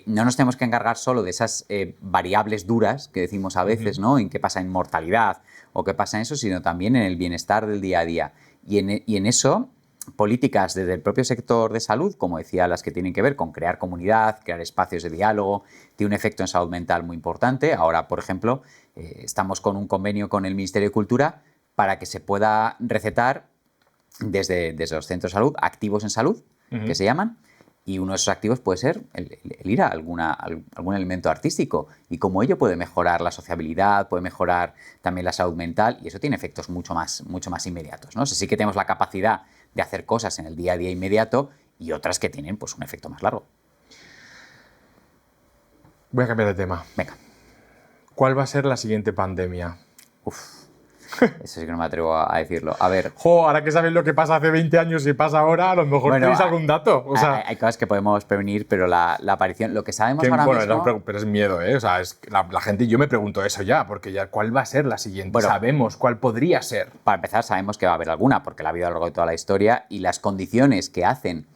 No nos tenemos que encargar solo de esas variables duras que decimos a veces, ¿no? En qué pasa en mortalidad o qué pasa en eso, sino también en el bienestar del día a día. Y en eso, políticas desde el propio sector de salud, como decía, las que tienen que ver con crear comunidad, crear espacios de diálogo, tiene un efecto en salud mental muy importante. Ahora, por ejemplo, estamos con un convenio con el Ministerio de Cultura para que se pueda recetar desde los centros de salud, activos en salud, que se llaman, y uno de esos activos puede ser el ir a algún elemento artístico, y como ello puede mejorar la sociabilidad, puede mejorar también la salud mental, y eso tiene efectos mucho más inmediatos, ¿no? O sea, sí que tenemos la capacidad de hacer cosas en el día a día inmediato y otras que tienen pues un efecto más largo. Voy a cambiar de tema. Venga. ¿Cuál va a ser la siguiente pandemia? Eso sí que no me atrevo a decirlo. A ver. Ahora que sabes lo que pasa hace 20 años y pasa ahora, a lo mejor tenéis algún dato. O sea, hay cosas que podemos prevenir, pero la aparición, lo que sabemos ahora mismo... Pero es miedo, ¿eh? O sea, la gente, yo me pregunto eso ya, porque ya, ¿cuál va a ser la siguiente? Bueno, sabemos cuál podría ser. Para empezar, sabemos que va a haber alguna, porque la ha habido a lo largo de toda la historia, y las condiciones que hacen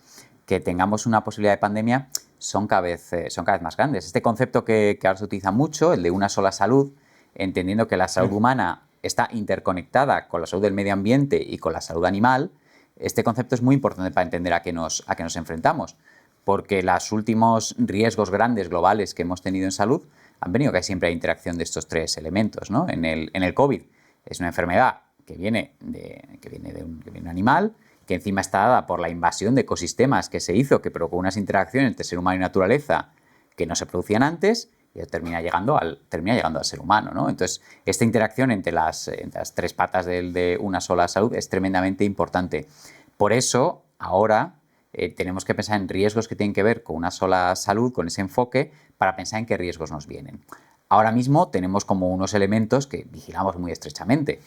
que tengamos una posibilidad de pandemia son cada vez más grandes. Este concepto que ahora se utiliza mucho, el de una sola salud, entendiendo que la salud humana está interconectada con la salud del medio ambiente y con la salud animal, este concepto es muy importante para entender a qué nos enfrentamos, porque los últimos riesgos grandes globales que hemos tenido en salud han venido que siempre hay interacción de estos tres elementos, ¿no? En el COVID es una enfermedad que viene de un animal, que encima está dada por la invasión de ecosistemas que se hizo, que provocó unas interacciones entre ser humano y naturaleza que no se producían antes, y termina llegando al ser humano, ¿no? Entonces, esta interacción entre las tres patas de una sola salud es tremendamente importante. Por eso, ahora tenemos que pensar en riesgos que tienen que ver con una sola salud, con ese enfoque, para pensar en qué riesgos nos vienen. Ahora mismo tenemos como unos elementos que vigilamos muy estrechamente.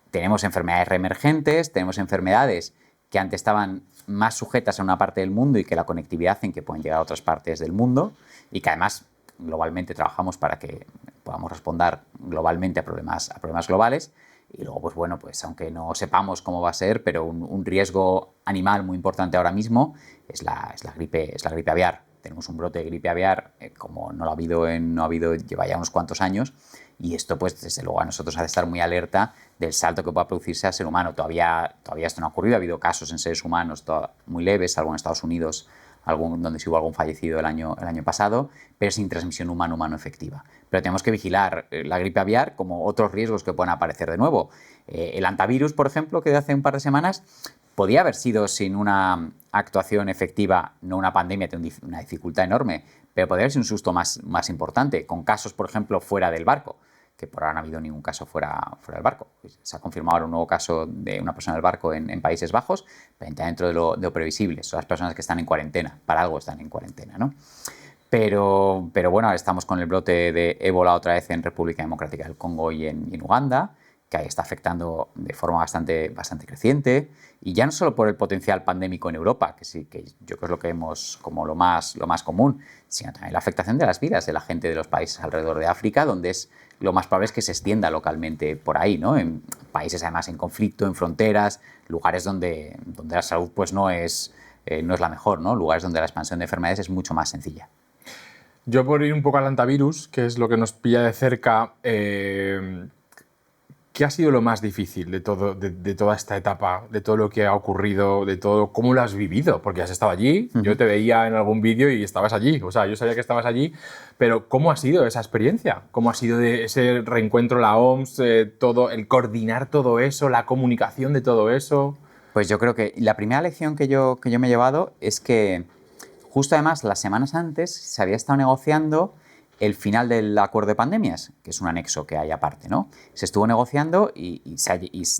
Tenemos enfermedades reemergentes, tenemos enfermedades que antes estaban más sujetas a una parte del mundo y que la conectividad hacen que puedan llegar a otras partes del mundo, y que además globalmente trabajamos para que podamos responder globalmente a problemas globales. Y luego, pues bueno, pues aunque no sepamos cómo va a ser, pero un riesgo animal muy importante ahora mismo es la gripe aviar. Tenemos un brote de gripe aviar como no ha habido, lleva ya unos cuantos años, y esto pues desde luego a nosotros hace estar muy alerta del salto que pueda producirse al ser humano. Todavía esto no ha ocurrido, ha habido casos en seres humanos muy leves, salvo en Estados Unidos donde sí hubo algún fallecido el año pasado, pero sin transmisión humano-humano efectiva. Pero tenemos que vigilar la gripe aviar como otros riesgos que puedan aparecer de nuevo. El hantavirus, por ejemplo, que de hace un par de semanas, podía haber sido sin una actuación efectiva, no una pandemia, tiene una dificultad enorme, pero podría haber sido un susto más importante, con casos, por ejemplo, fuera del barco, que por ahora no ha habido ningún caso fuera del barco. Se ha confirmado ahora un nuevo caso de una persona del barco en Países Bajos, pero ya dentro de lo previsible. Son las personas que están en cuarentena, para algo están en cuarentena, ¿no? Pero bueno, ahora estamos con el brote de ébola otra vez en República Democrática del Congo y en Uganda, que ahí está afectando de forma bastante creciente, y ya no solo por el potencial pandémico en Europa, que sí, que yo creo que es lo que vemos como lo más común, sino también la afectación de las vidas de la gente de los países alrededor de África, donde lo más probable es que se extienda localmente por ahí, ¿no? En países además en conflicto, en fronteras, lugares donde la salud pues no es la mejor, ¿no? Lugares donde la expansión de enfermedades es mucho más sencilla. Yo, por ir un poco al hantavirus, que es lo que nos pilla de cerca, ¿qué ha sido lo más difícil de toda esta etapa, de todo lo que ha ocurrido, de todo cómo lo has vivido? Porque has estado allí, yo te veía en algún vídeo y estabas allí, o sea, yo sabía que estabas allí, pero ¿cómo ha sido esa experiencia? ¿Cómo ha sido ese reencuentro, la OMS, todo, el coordinar todo eso, la comunicación de todo eso? Pues yo creo que la primera lección que yo me he llevado es que justo además las semanas antes se había estado negociando el final del acuerdo de pandemias, que es un anexo que hay aparte, ¿no? Se estuvo negociando y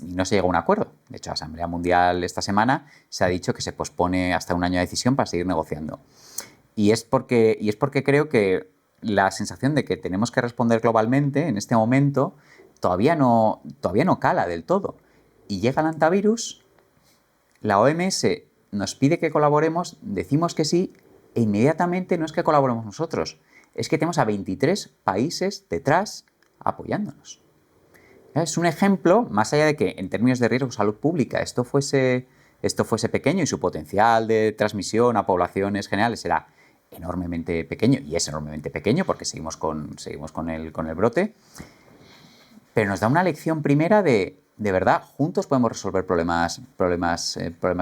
no se llegó a un acuerdo. De hecho, la Asamblea Mundial esta semana se ha dicho que se pospone hasta un año de decisión para seguir negociando. Y es porque creo que la sensación de que tenemos que responder globalmente en este momento todavía no cala del todo. Y llega el hantavirus, la OMS nos pide que colaboremos, decimos que sí, e inmediatamente no es que colaboremos nosotros, es que tenemos a 23 países detrás apoyándonos. Es un ejemplo, más allá de que en términos de riesgo de salud pública esto fuese pequeño y su potencial de transmisión a poblaciones generales era enormemente pequeño, y es enormemente pequeño porque seguimos con el brote, pero nos da una lección primera de verdad, juntos podemos resolver problemas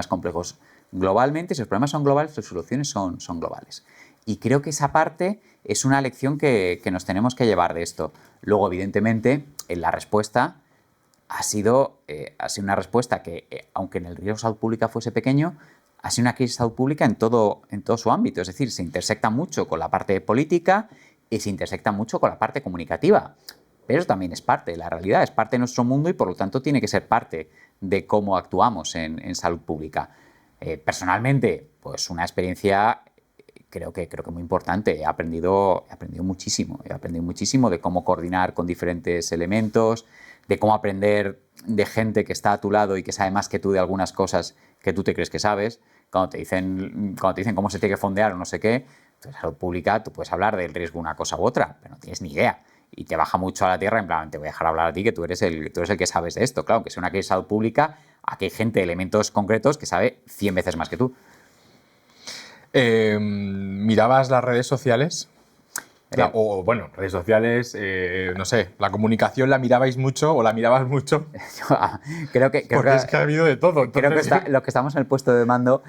complejos globalmente. Si los problemas son globales, las soluciones son globales. Y creo que esa parte es una lección que nos tenemos que llevar de esto. Luego, evidentemente, la respuesta ha sido una respuesta que, aunque en el riesgo de salud pública fuese pequeño, ha sido una crisis de salud pública en todo su ámbito. Es decir, se intersecta mucho con la parte política y se intersecta mucho con la parte comunicativa. Pero eso también es parte de la realidad, es parte de nuestro mundo y, por lo tanto, tiene que ser parte de cómo actuamos en salud pública. Personalmente, pues una experiencia creo que muy importante. He aprendido muchísimo. He aprendido muchísimo de cómo coordinar con diferentes elementos, de cómo aprender de gente que está a tu lado y que sabe más que tú de algunas cosas que tú te crees que sabes. Cuando te dicen cómo se tiene que fondear o no sé qué, en salud pública tú puedes hablar del riesgo de una cosa u otra, pero no tienes ni idea. Y te baja mucho a la tierra, en plan, te voy a dejar hablar a ti, que tú eres el que sabes de esto. Claro, que sea una crisis de salud pública, aquí hay gente de elementos concretos que sabe 100 veces más que tú. ¿Mirabas las redes sociales? Redes sociales, no sé, la comunicación la mirabais mucho o la mirabas mucho. Porque es que ha habido de todo. Entonces... Creo que los que estamos en el puesto de mando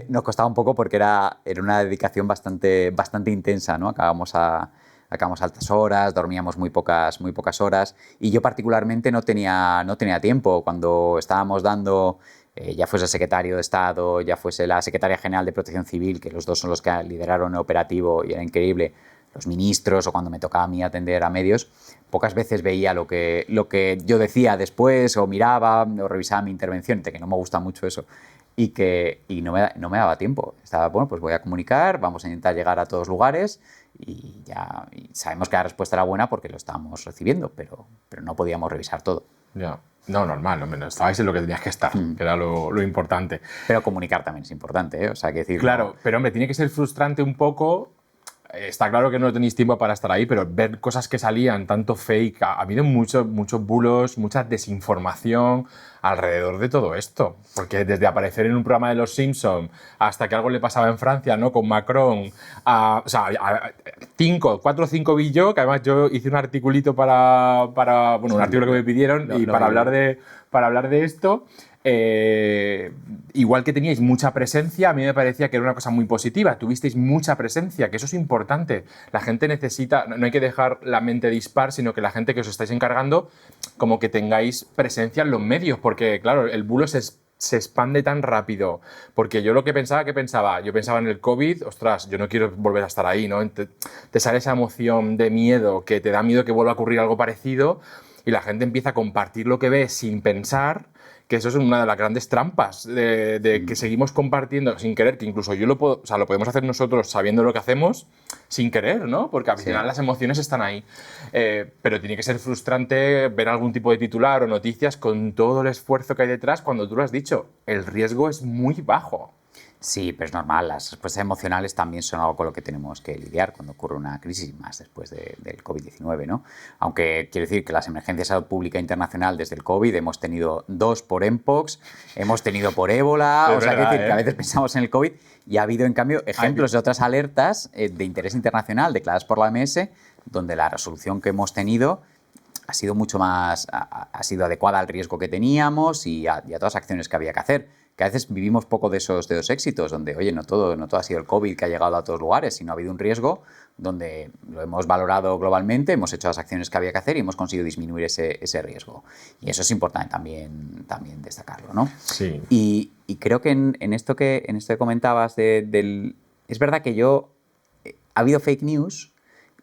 nos costaba un poco porque era una dedicación bastante intensa, ¿no? Acabamos a altas horas, dormíamos muy pocas horas, y yo particularmente no tenía tiempo. Cuando estábamos dando, ya fuese el secretario de Estado, ya fuese la secretaria general de Protección Civil, que los dos son los que lideraron el operativo y era increíble, los ministros, o cuando me tocaba a mí atender a medios, pocas veces veía lo que yo decía después, o miraba o revisaba mi intervención, que no me gusta mucho eso, y no me daba tiempo. Estaba, bueno, pues voy a comunicar, vamos a intentar llegar a todos lugares, y sabemos que la respuesta era buena porque lo estábamos recibiendo, pero no podíamos revisar todo. Ya. No, normal, no, estabais en lo que tenías que estar, que era lo importante. Pero comunicar también es importante, ¿eh? O sea, que decir... Claro, pero hombre, tiene que ser frustrante un poco. Está claro que no tenéis tiempo para estar ahí, pero ver cosas que salían, tanto fake, ha habido muchos bulos, mucha desinformación alrededor de todo esto. Porque desde aparecer en un programa de Los Simpson hasta que algo le pasaba en Francia, ¿no? Con Macron, o sea, 4 o 5 vi yo, que además yo hice un articulito un artículo que me pidieron para hablar de para hablar de esto. Igual que teníais mucha presencia, a mí me parecía que era una cosa muy positiva. Tuvisteis mucha presencia, que eso es importante. La gente necesita, no hay que dejar la mente dispar, sino que la gente que os estáis encargando, como que tengáis presencia en los medios, porque claro, el bulo se expande tan rápido. Porque yo lo que pensaba, yo pensaba en el COVID, ostras, yo no quiero volver a estar ahí, ¿no? Te sale esa emoción de miedo, que te da miedo que vuelva a ocurrir algo parecido, y la gente empieza a compartir lo que ve sin pensar, que eso es una de las grandes trampas de que seguimos compartiendo sin querer, que incluso yo lo puedo, o sea, lo podemos hacer nosotros sabiendo lo que hacemos sin querer, ¿no? Porque al final las emociones están ahí. Pero tiene que ser frustrante ver algún tipo de titular o noticias con todo el esfuerzo que hay detrás cuando tú lo has dicho. El riesgo es muy bajo. Sí, pero es normal. Las respuestas emocionales también son algo con lo que tenemos que lidiar cuando ocurre una crisis, más después del COVID-19, ¿no? Aunque quiero decir que las emergencias de salud pública internacional desde el COVID hemos tenido 2 por Mpox, hemos tenido por ébola, o sea, quiero decir que a veces pensamos en el COVID y ha habido, en cambio, ejemplos de otras alertas de interés internacional declaradas por la OMS, donde la resolución que hemos tenido ha sido mucho más, ha sido adecuada al riesgo que teníamos y a todas las acciones que había que hacer. Que a veces vivimos poco de esos éxitos, donde, oye, no todo ha sido el COVID que ha llegado a todos los lugares, sino ha habido un riesgo donde lo hemos valorado globalmente, hemos hecho las acciones que había que hacer y hemos conseguido disminuir ese riesgo. Y eso es importante también destacarlo, ¿no? Sí. Y creo que en esto que comentabas es verdad que ha habido fake news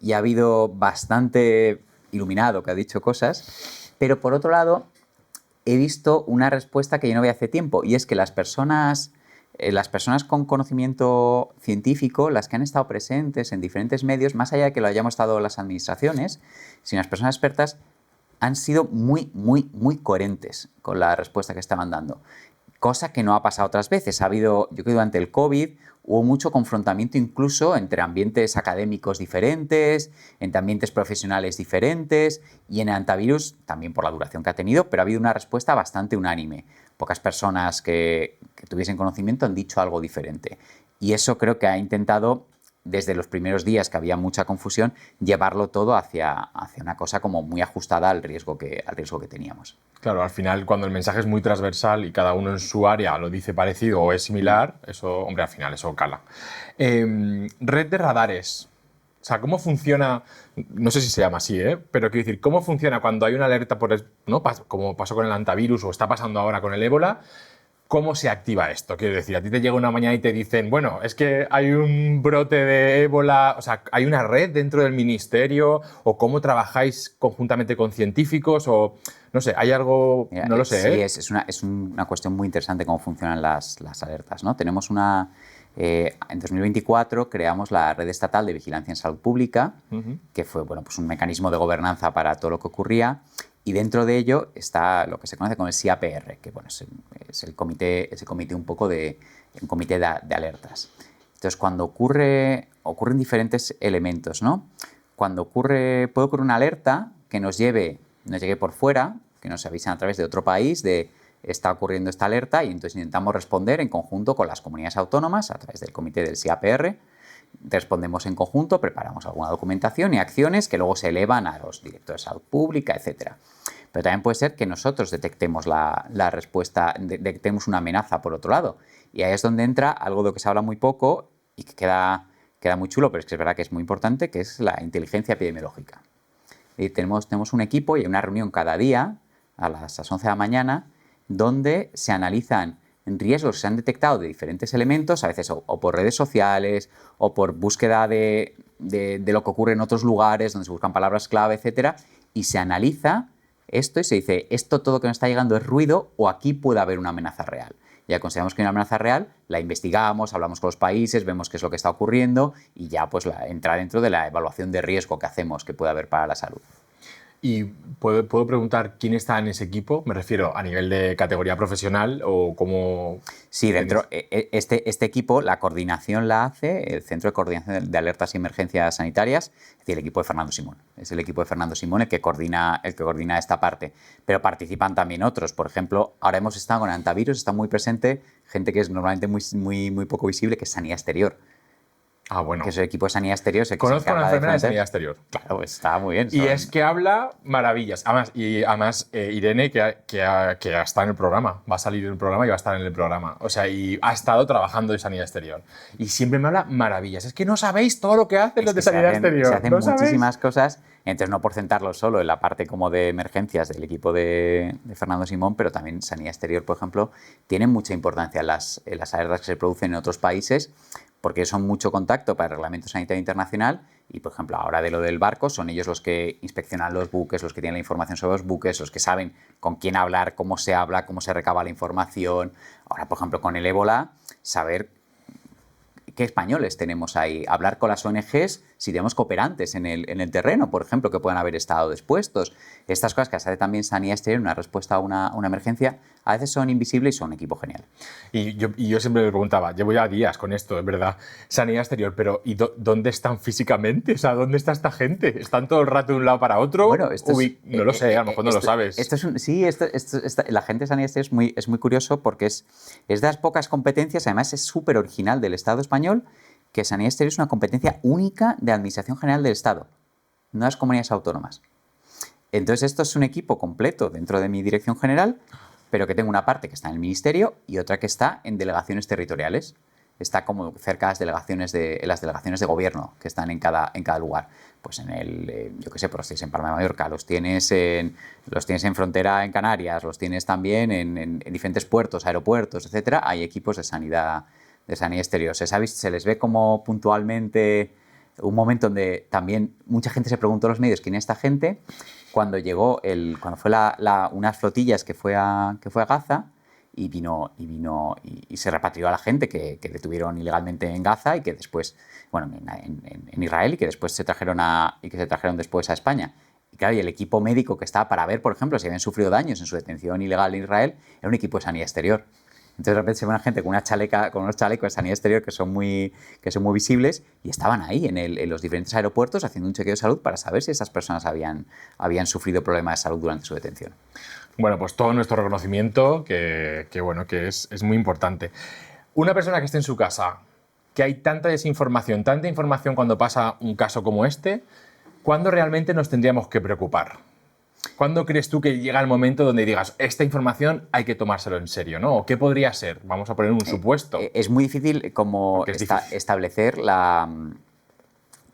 y ha habido bastante iluminado que ha dicho cosas, pero por otro lado he visto una respuesta que yo no vi hace tiempo, y es que las personas con conocimiento científico, las que han estado presentes en diferentes medios, más allá de que lo hayamos estado las administraciones, sino las personas expertas, han sido muy, muy, muy coherentes con la respuesta que estaban dando. Cosa que no ha pasado otras veces. Yo creo que durante el COVID hubo mucho confrontamiento incluso entre ambientes académicos diferentes, entre ambientes profesionales diferentes, y en antivirus, también por la duración que ha tenido, pero ha habido una respuesta bastante unánime. Pocas personas que tuviesen conocimiento han dicho algo diferente. Y eso creo que ha intentado, desde los primeros días que había mucha confusión, llevarlo todo hacia una cosa como muy ajustada al riesgo que teníamos. Claro, al final, cuando el mensaje es muy transversal y cada uno en su área lo dice parecido o es similar, eso, hombre, al final eso cala. Red de radares. O sea, ¿cómo funciona? No sé si se llama así, pero quiero decir, ¿cómo funciona cuando hay una alerta, ¿no? Como pasó con el antivirus o está pasando ahora con el ébola? ¿Cómo se activa esto? Quiero decir, a ti te llega una mañana y te dicen, bueno, es que hay un brote de ébola, o sea, ¿hay una red dentro del ministerio? ¿O cómo trabajáis conjuntamente con científicos? O, no sé, ¿hay algo? Mira, No lo sé. Sí, es una cuestión muy interesante cómo funcionan las alertas, ¿no? Tenemos en 2024 creamos la Red Estatal de Vigilancia en Salud Pública, que fue pues un mecanismo de gobernanza para todo lo que ocurría. Y dentro de ello está lo que se conoce como el SIAPR, que bueno, es el comité un poco un comité de alertas. Entonces, cuando ocurren diferentes elementos, ¿no? Puede ocurrir una alerta que nos llegue por fuera, que nos avisen a través de otro país de está ocurriendo esta alerta, y entonces intentamos responder en conjunto con las comunidades autónomas a través del comité del SIAPR. Respondemos en conjunto, preparamos alguna documentación y acciones que luego se elevan a los directores de salud pública, etc. Pero también puede ser que nosotros detectemos la respuesta, detectemos una amenaza por otro lado. Y ahí es donde entra algo de lo que se habla muy poco y que queda muy chulo, pero es que es verdad que es muy importante, que es la inteligencia epidemiológica. Y tenemos un equipo y hay una reunión cada día a las 11 de la mañana donde se analizan riesgos que se han detectado de diferentes elementos, a veces o por redes sociales o por búsqueda de lo que ocurre en otros lugares donde se buscan palabras clave, etcétera, y se analiza esto y se dice, esto todo que nos está llegando es ruido o aquí puede haber una amenaza real. Ya consideramos que hay una amenaza real, la investigamos, hablamos con los países, vemos qué es lo que está ocurriendo y ya pues entra dentro de la evaluación de riesgo que hacemos que puede haber para la salud. ¿Y puedo preguntar quién está en ese equipo? Me refiero a nivel de categoría profesional o cómo... Sí, dentro este equipo, la coordinación la hace el Centro de Coordinación de Alertas y Emergencias Sanitarias, es decir, el equipo de Fernando Simón. Es el equipo de Fernando Simón el que coordina esta parte. Pero participan también otros. Por ejemplo, ahora hemos estado con antivirus, está muy presente gente que es normalmente muy, muy, muy poco visible, que es Sanidad Exterior. Ah, bueno. Que es el equipo de sanidad exterior. Conozco a una enfermera de sanidad exterior. Claro, pues está muy bien. Y es que habla maravillas. Además, Irene, que está en el programa, va a salir en el programa y va a estar en el programa. O sea, y ha estado trabajando en sanidad exterior. Y siempre me habla maravillas. Es que no sabéis todo lo que hacen los de sanidad exterior. Se hacen ¿No muchísimas sabéis? cosas. Entonces, no por centrarlo solo en la parte como de emergencias del equipo de Fernando Simón, pero también sanidad exterior, por ejemplo, tiene mucha importancia en las alertas que se producen en otros países, porque son mucho contacto para el Reglamento Sanitario Internacional y, por ejemplo, ahora de lo del barco, son ellos los que inspeccionan los buques, los que tienen la información sobre los buques, los que saben con quién hablar, cómo se habla, cómo se recaba la información. Ahora, por ejemplo, con el ébola, saber qué españoles tenemos ahí, hablar con las ONGs si tenemos cooperantes en el terreno, por ejemplo, que puedan haber estado dispuestos. Estas cosas que hace también sanidad exterior, una respuesta a una emergencia, a veces son invisibles y son un equipo genial. Y yo siempre me preguntaba, llevo ya días con esto, es verdad, sanidad exterior, pero ¿y dónde están físicamente? O sea, ¿dónde está esta gente? ¿Están todo el rato de un lado para otro? Bueno, no lo sé, a lo mejor no lo sabes. La gente de sanidad exterior es muy curioso porque es de las pocas competencias, además es súper original del Estado español, que sanidad exterior es una competencia única de Administración General del Estado, no de las comunidades autónomas. Entonces, esto es un equipo completo dentro de mi dirección general, pero que tengo una parte que está en el ministerio y otra que está en delegaciones territoriales. Está como cerca de las delegaciones de gobierno que están en cada lugar. Pues yo qué sé, pues los tienes en Palma de Mallorca, los tienes en frontera en Canarias, los tienes también en diferentes puertos, aeropuertos, etcétera. Hay equipos de sanidad exterior. Se les ve como puntualmente un momento donde también mucha gente se preguntó a los medios quién es esta gente. Cuando fue unas flotillas que fue a Gaza y se repatrió a la gente que detuvieron ilegalmente en Gaza y que después, bueno, en Israel y que después se trajeron después a España. Y claro, y el equipo médico que estaba para ver, por ejemplo, si habían sufrido daños en su detención ilegal en Israel, era un equipo de sanidad exterior. Entonces de repente se ve una gente con unos chalecos de sanidad exterior que son muy visibles y estaban ahí en los diferentes aeropuertos haciendo un chequeo de salud para saber si esas personas habían sufrido problemas de salud durante su detención. Bueno, pues todo nuestro reconocimiento, que es muy importante. Una persona que esté en su casa, que hay tanta desinformación, tanta información cuando pasa un caso como este, ¿cuándo realmente nos tendríamos que preocupar? ¿Cuándo crees tú que llega el momento donde digas, esta información hay que tomárselo en serio, ¿no? ¿O qué podría ser? Vamos a poner un supuesto. Es muy difícil establecer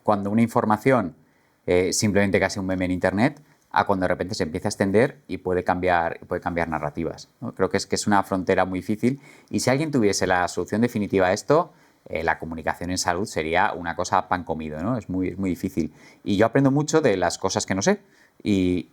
cuando una información simplemente casi un meme en Internet a cuando de repente se empieza a extender y puede cambiar narrativas, ¿no? Creo que es una frontera muy difícil y si alguien tuviese la solución definitiva a esto, la comunicación en salud sería una cosa pan comido, ¿no? Es muy difícil. Y yo aprendo mucho de las cosas que no sé y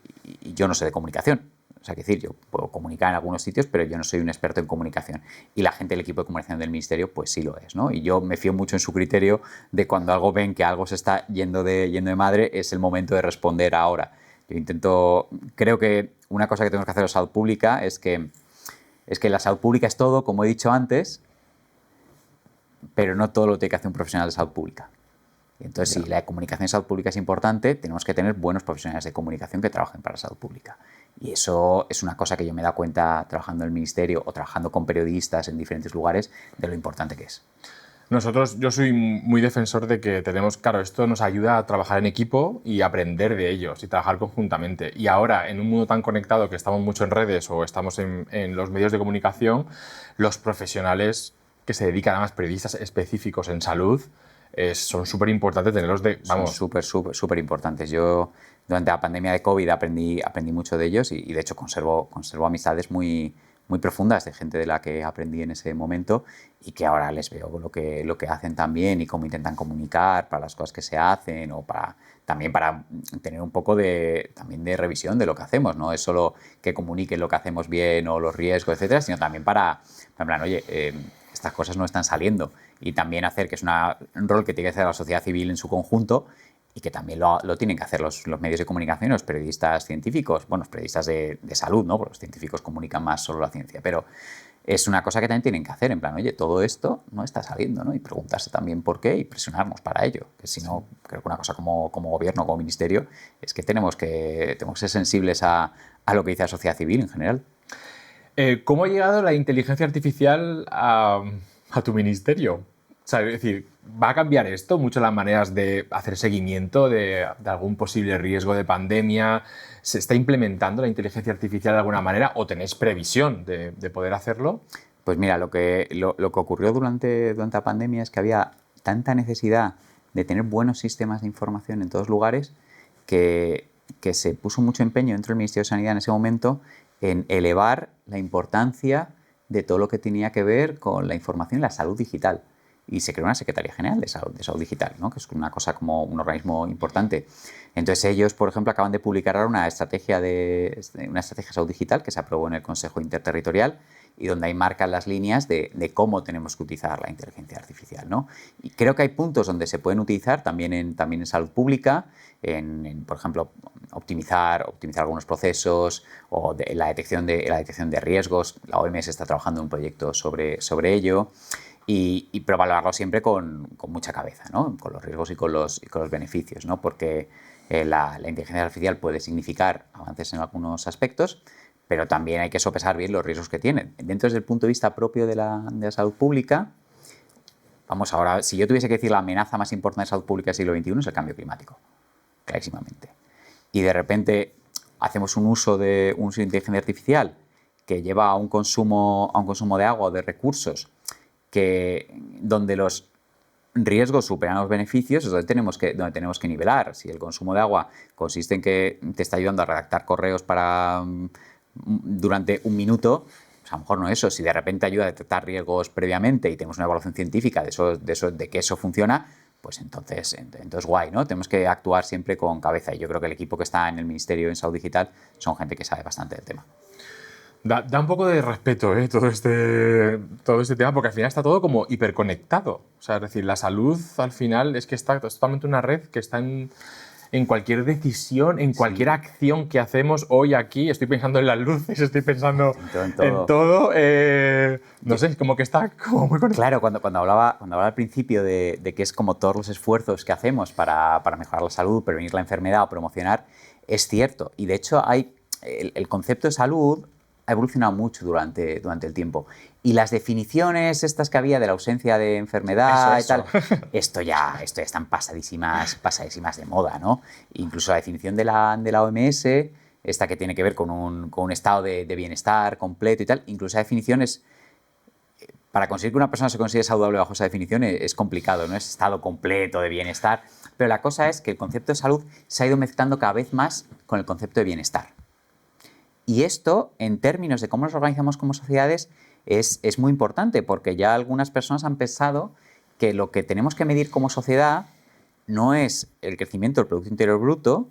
yo no sé de comunicación. O sea, yo puedo comunicar en algunos sitios, pero yo no soy un experto en comunicación. Y la gente del equipo de comunicación del ministerio, pues sí lo es, ¿no? Y yo me fío mucho en su criterio de cuando ven que algo se está yendo de madre, es el momento de responder ahora. Creo que una cosa que tenemos que hacer en la salud pública es que la salud pública es todo, como he dicho antes, pero no todo lo tiene que hacer un profesional de salud pública. Y entonces, si la comunicación de salud pública es importante, tenemos que tener buenos profesionales de comunicación que trabajen para la salud pública. Y eso es una cosa que yo me he dado cuenta trabajando en el ministerio o trabajando con periodistas en diferentes lugares de lo importante que es. Yo soy muy defensor de que claro, esto nos ayuda a trabajar en equipo y aprender de ellos y trabajar conjuntamente. Y ahora, en un mundo tan conectado que estamos mucho en redes o estamos en los medios de comunicación, los profesionales que se dedican a más periodistas específicos en salud, son súper importantes tenerlos Son súper importantes. Yo durante la pandemia de COVID aprendí mucho de ellos y de hecho conservo amistades muy profundas de gente de la que aprendí en ese momento y que ahora les veo lo que hacen también y cómo intentan comunicar para las cosas que se hacen o también para tener un poco también de revisión de lo que hacemos. No es solo que comuniquen lo que hacemos bien o los riesgos, etcétera, sino también para en plan, oye, estas cosas no están saliendo y también hacer que es un rol que tiene que hacer la sociedad civil en su conjunto y que también lo tienen que hacer los medios de comunicación, los periodistas científicos, bueno, los periodistas de salud, ¿no? Porque los científicos comunican más solo la ciencia, pero es una cosa que también tienen que hacer, en plan, oye, todo esto no está saliendo, ¿no? Y preguntarse también por qué y presionarnos para ello, que si no, creo que una cosa como gobierno, como ministerio, es que tenemos que ser sensibles a lo que dice la sociedad civil en general. ¿Cómo ha llegado la inteligencia artificial a tu ministerio? sea, es decir, ¿va a cambiar esto mucho las maneras de hacer seguimiento de algún posible riesgo de pandemia? ¿Se está implementando la inteligencia artificial de alguna manera o tenéis previsión de poder hacerlo? Pues mira, lo que ocurrió durante la pandemia es que había tanta necesidad de tener buenos sistemas de información en todos lugares que se puso mucho empeño dentro del Ministerio de Sanidad en ese momento en elevar la importancia de todo lo que tenía que ver con la información y la salud digital. Y se creó una Secretaría General de Salud Digital, ¿no? Que es una cosa como un organismo importante. Entonces ellos, por ejemplo, acaban de publicar ahora una estrategia de salud digital que se aprobó en el Consejo Interterritorial y donde ahí marcan las líneas de cómo tenemos que utilizar la inteligencia artificial, ¿no? Y creo que hay puntos donde se pueden utilizar también en salud pública, por ejemplo, optimizar algunos procesos o la detección de riesgos. La OMS está trabajando en un proyecto sobre ello. Pero valorarlo siempre con mucha cabeza, ¿no? Con los riesgos y con los beneficios, ¿no? Porque la inteligencia artificial puede significar avances en algunos aspectos, pero también hay que sopesar bien los riesgos que tiene. Dentro desde el punto de vista propio de la salud pública, vamos ahora, si yo tuviese que decir la amenaza más importante de salud pública del siglo XXI es el cambio climático, clarísimamente. Y de repente hacemos un uso de inteligencia artificial que lleva a un consumo de agua o de recursos donde los riesgos superan los beneficios, es donde tenemos que nivelar. Si el consumo de agua consiste en que te está ayudando a redactar correos durante un minuto, pues a lo mejor no eso. Si de repente ayuda a detectar riesgos previamente y tenemos una evaluación científica de que eso funciona, pues entonces guay, ¿no? Tenemos que actuar siempre con cabeza y yo creo que el equipo que está en el Ministerio en Salud Digital son gente que sabe bastante del tema. Da un poco de respeto, todo este tema, porque al final está todo como hiperconectado. O sea, es decir, la salud al final es que está totalmente una red que está en cualquier decisión, en cualquier acción que hacemos hoy aquí. Estoy pensando en las luces, estoy pensando en todo. No sé, como que está como muy conectado. Claro, cuando hablaba al principio de que es como todos los esfuerzos que hacemos para mejorar la salud, prevenir la enfermedad o promocionar, es cierto. Y de hecho el concepto de salud ha evolucionado mucho durante el tiempo. Y las definiciones estas que había de la ausencia de enfermedad y tal, esto ya están pasadísimas de moda, ¿no? Incluso la definición de la OMS, esta que tiene que ver con un estado de bienestar completo y tal, incluso esa definición para conseguir que una persona se considere saludable bajo esa definición es complicado, no es estado completo de bienestar, pero la cosa es que el concepto de salud se ha ido mezclando cada vez más con el concepto de bienestar. Y esto, en términos de cómo nos organizamos como sociedades, es muy importante porque ya algunas personas han pensado que lo que tenemos que medir como sociedad no es el crecimiento del Producto Interior Bruto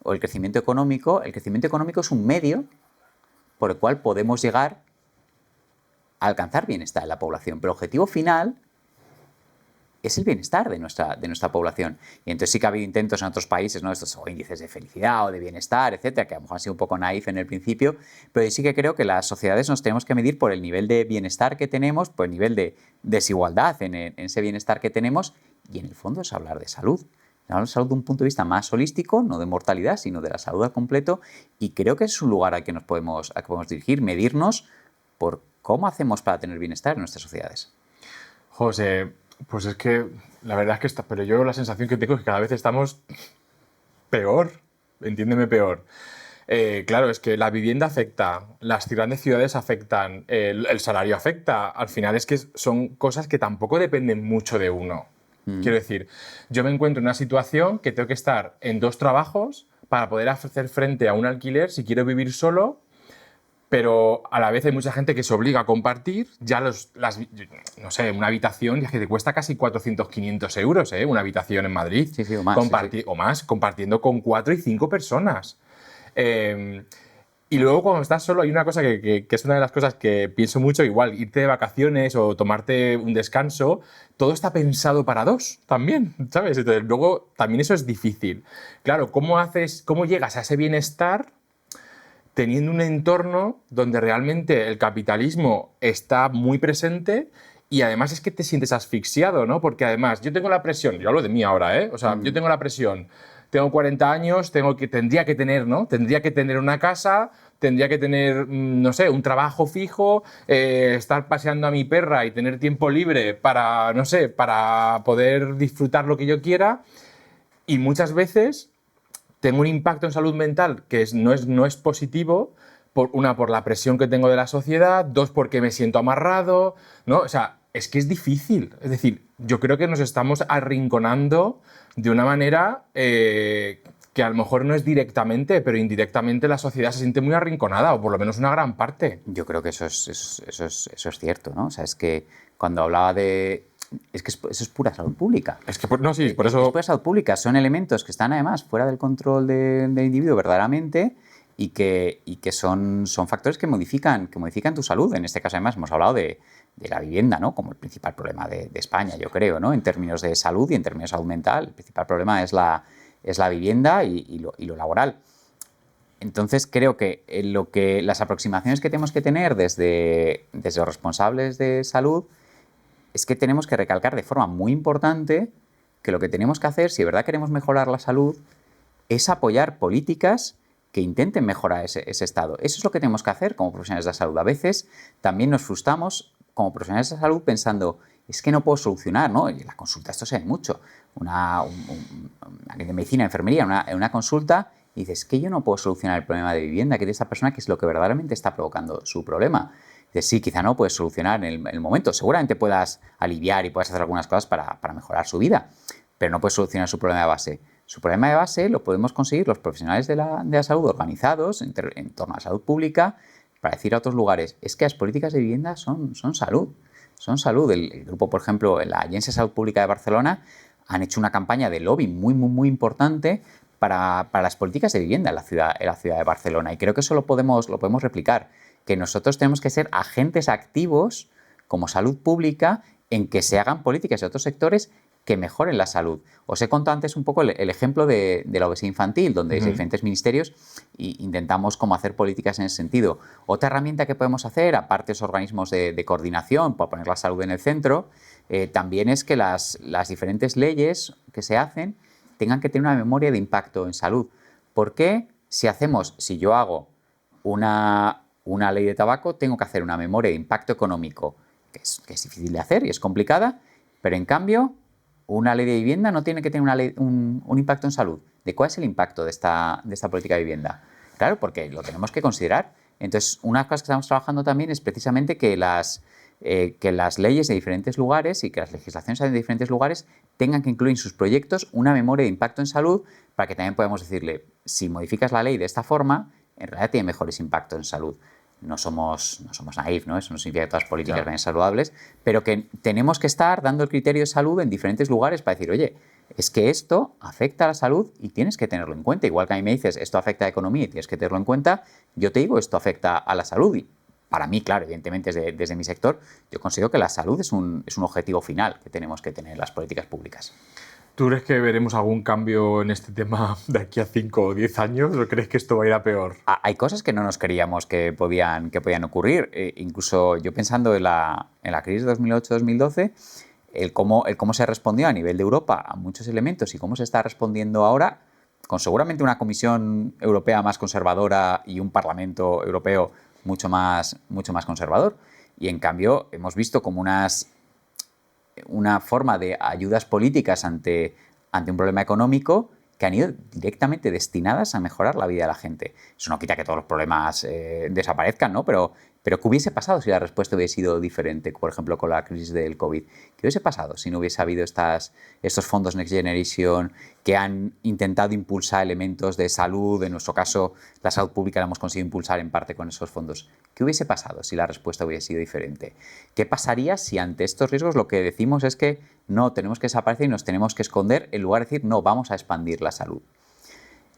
o el crecimiento económico. El crecimiento económico es un medio por el cual podemos llegar a alcanzar bienestar en la población. Pero el objetivo final es el bienestar de nuestra población. Y entonces sí que ha habido intentos en otros países, ¿no? Estos índices de felicidad o de bienestar, etcétera, que a lo mejor han sido un poco naif en el principio, pero yo sí que creo que las sociedades nos tenemos que medir por el nivel de bienestar que tenemos, por el nivel de desigualdad en ese bienestar que tenemos, y en el fondo es hablar de salud. Hablar de salud de un punto de vista más holístico, no de mortalidad, sino de la salud al completo, y creo que es un lugar al que nos podemos dirigir, medirnos por cómo hacemos para tener bienestar en nuestras sociedades. José, pues es que la verdad es que pero yo la sensación que tengo es que cada vez estamos peor, entiéndeme peor. Claro, es que la vivienda afecta, las grandes ciudades afectan, el salario afecta. Al final es que son cosas que tampoco dependen mucho de uno. Quiero decir, yo me encuentro en una situación que tengo que estar en 2 trabajos para poder hacer frente a un alquiler si quiero vivir solo. Pero a la vez hay mucha gente que se obliga a compartir. Ya no sé, una habitación ya que te cuesta casi 400, 500 euros, una habitación en Madrid. Sí, o más. O más, compartiendo con 4 y 5 personas. Y luego cuando estás solo hay una cosa que es una de las cosas que pienso mucho, igual irte de vacaciones o tomarte un descanso, todo está pensado para 2 también, ¿sabes? Entonces luego también eso es difícil. Claro, ¿cómo llegas a ese bienestar teniendo un entorno donde realmente el capitalismo está muy presente y además es que te sientes asfixiado, ¿no? Porque además yo tengo la presión, yo hablo de mí ahora, O sea, yo tengo la presión, tengo 40 años, tendría que tener, ¿no? Tendría que tener una casa, tendría que tener, no sé, un trabajo fijo, estar paseando a mi perra y tener tiempo libre para, no sé, para poder disfrutar lo que yo quiera. Y muchas veces tengo un impacto en salud mental que no es positivo, por la presión que tengo de la sociedad, dos, porque me siento amarrado, ¿no? O sea, es que es difícil. Es decir, yo creo que nos estamos arrinconando de una manera que a lo mejor no es directamente, pero indirectamente la sociedad se siente muy arrinconada, o por lo menos una gran parte. Yo creo que eso es cierto, ¿no? O sea, es que cuando hablaba de... Es que eso es pura salud pública. Es que, no, sí, por eso... Es pura salud pública. Son elementos que están además fuera del control del individuo verdaderamente y que son factores que modifican tu salud. En este caso, además, hemos hablado de la vivienda, ¿no? Como el principal problema de España, yo creo, ¿no? En términos de salud y en términos de salud mental, el principal problema es la vivienda y lo laboral. Entonces, creo que las aproximaciones que tenemos que tener desde los responsables de salud es que tenemos que recalcar de forma muy importante que lo que tenemos que hacer, si de verdad queremos mejorar la salud, es apoyar políticas que intenten mejorar ese estado. Eso es lo que tenemos que hacer como profesionales de la salud. A veces también nos frustramos como profesionales de la salud pensando, es que no puedo solucionar, ¿no? Y en la consulta esto se ve mucho. De medicina, enfermería, en una consulta, y dices, que yo no puedo solucionar el problema de vivienda que tiene esta persona, que es lo que verdaderamente está provocando su problema. Dices, sí, quizá no puedes solucionar en el momento. Seguramente puedas aliviar y puedas hacer algunas cosas para mejorar su vida, pero no puedes solucionar su problema de base. Su problema de base lo podemos conseguir los profesionales de la salud organizados en torno a la salud pública para decir a otros lugares, es que las políticas de vivienda son salud. Son salud. El grupo, por ejemplo, la Agència Salud Pública de Barcelona han hecho una campaña de lobby muy importante para las políticas de vivienda en la ciudad de Barcelona. Y creo que eso lo podemos replicar, que nosotros tenemos que ser agentes activos como salud pública en que se hagan políticas de otros sectores que mejoren la salud. Os he contado antes un poco el ejemplo de la obesidad infantil, donde desde diferentes ministerios intentamos cómo hacer políticas en ese sentido. Otra herramienta que podemos hacer, aparte de esos organismos de coordinación para poner la salud en el centro, también es que las diferentes leyes que se hacen tengan que tener una memoria de impacto en salud. ¿Por qué? Si yo hago una ley de tabaco, tengo que hacer una memoria de impacto económico, que es difícil de hacer y es complicada, pero en cambio, una ley de vivienda no tiene que tener un impacto en salud. ¿De cuál es el impacto de esta política de vivienda? Claro, porque lo tenemos que considerar. Entonces, una de las cosas que estamos trabajando también es precisamente que las leyes de diferentes lugares y que las legislaciones de diferentes lugares tengan que incluir en sus proyectos una memoria de impacto en salud para que también podamos decirle, si modificas la ley de esta forma, en realidad tiene mejores impactos en salud. No somos naif, ¿no? Eso no significa que todas las políticas vayan saludables, pero que tenemos que estar dando el criterio de salud en diferentes lugares para decir, oye, es que esto afecta a la salud y tienes que tenerlo en cuenta. Igual que a mí me dices, esto afecta a la economía y tienes que tenerlo en cuenta, yo te digo, esto afecta a la salud. Y para mí, claro, evidentemente desde mi sector, yo considero que la salud es un objetivo final que tenemos que tener en las políticas públicas. ¿Tú crees que veremos algún cambio en este tema de aquí a 5 o 10 años o crees que esto va a ir a peor? Hay cosas que no nos creíamos que podían ocurrir. Incluso yo pensando en la crisis de 2008-2012, el cómo se respondió a nivel de Europa a muchos elementos y cómo se está respondiendo ahora, con seguramente una Comisión Europea más conservadora y un Parlamento Europeo mucho más conservador. Y en cambio hemos visto como una forma de ayudas políticas ante un problema económico que han ido directamente destinadas a mejorar la vida de la gente. Eso no quita que todos los problemas desaparezcan, ¿no? Pero ¿qué hubiese pasado si la respuesta hubiese sido diferente? Por ejemplo, con la crisis del COVID. ¿Qué hubiese pasado si no hubiese habido estos fondos Next Generation que han intentado impulsar elementos de salud? En nuestro caso, la salud pública la hemos conseguido impulsar en parte con esos fondos. ¿Qué hubiese pasado si la respuesta hubiese sido diferente? ¿Qué pasaría si ante estos riesgos lo que decimos es que no, tenemos que desaparecer y nos tenemos que esconder en lugar de decir, no, vamos a expandir la salud?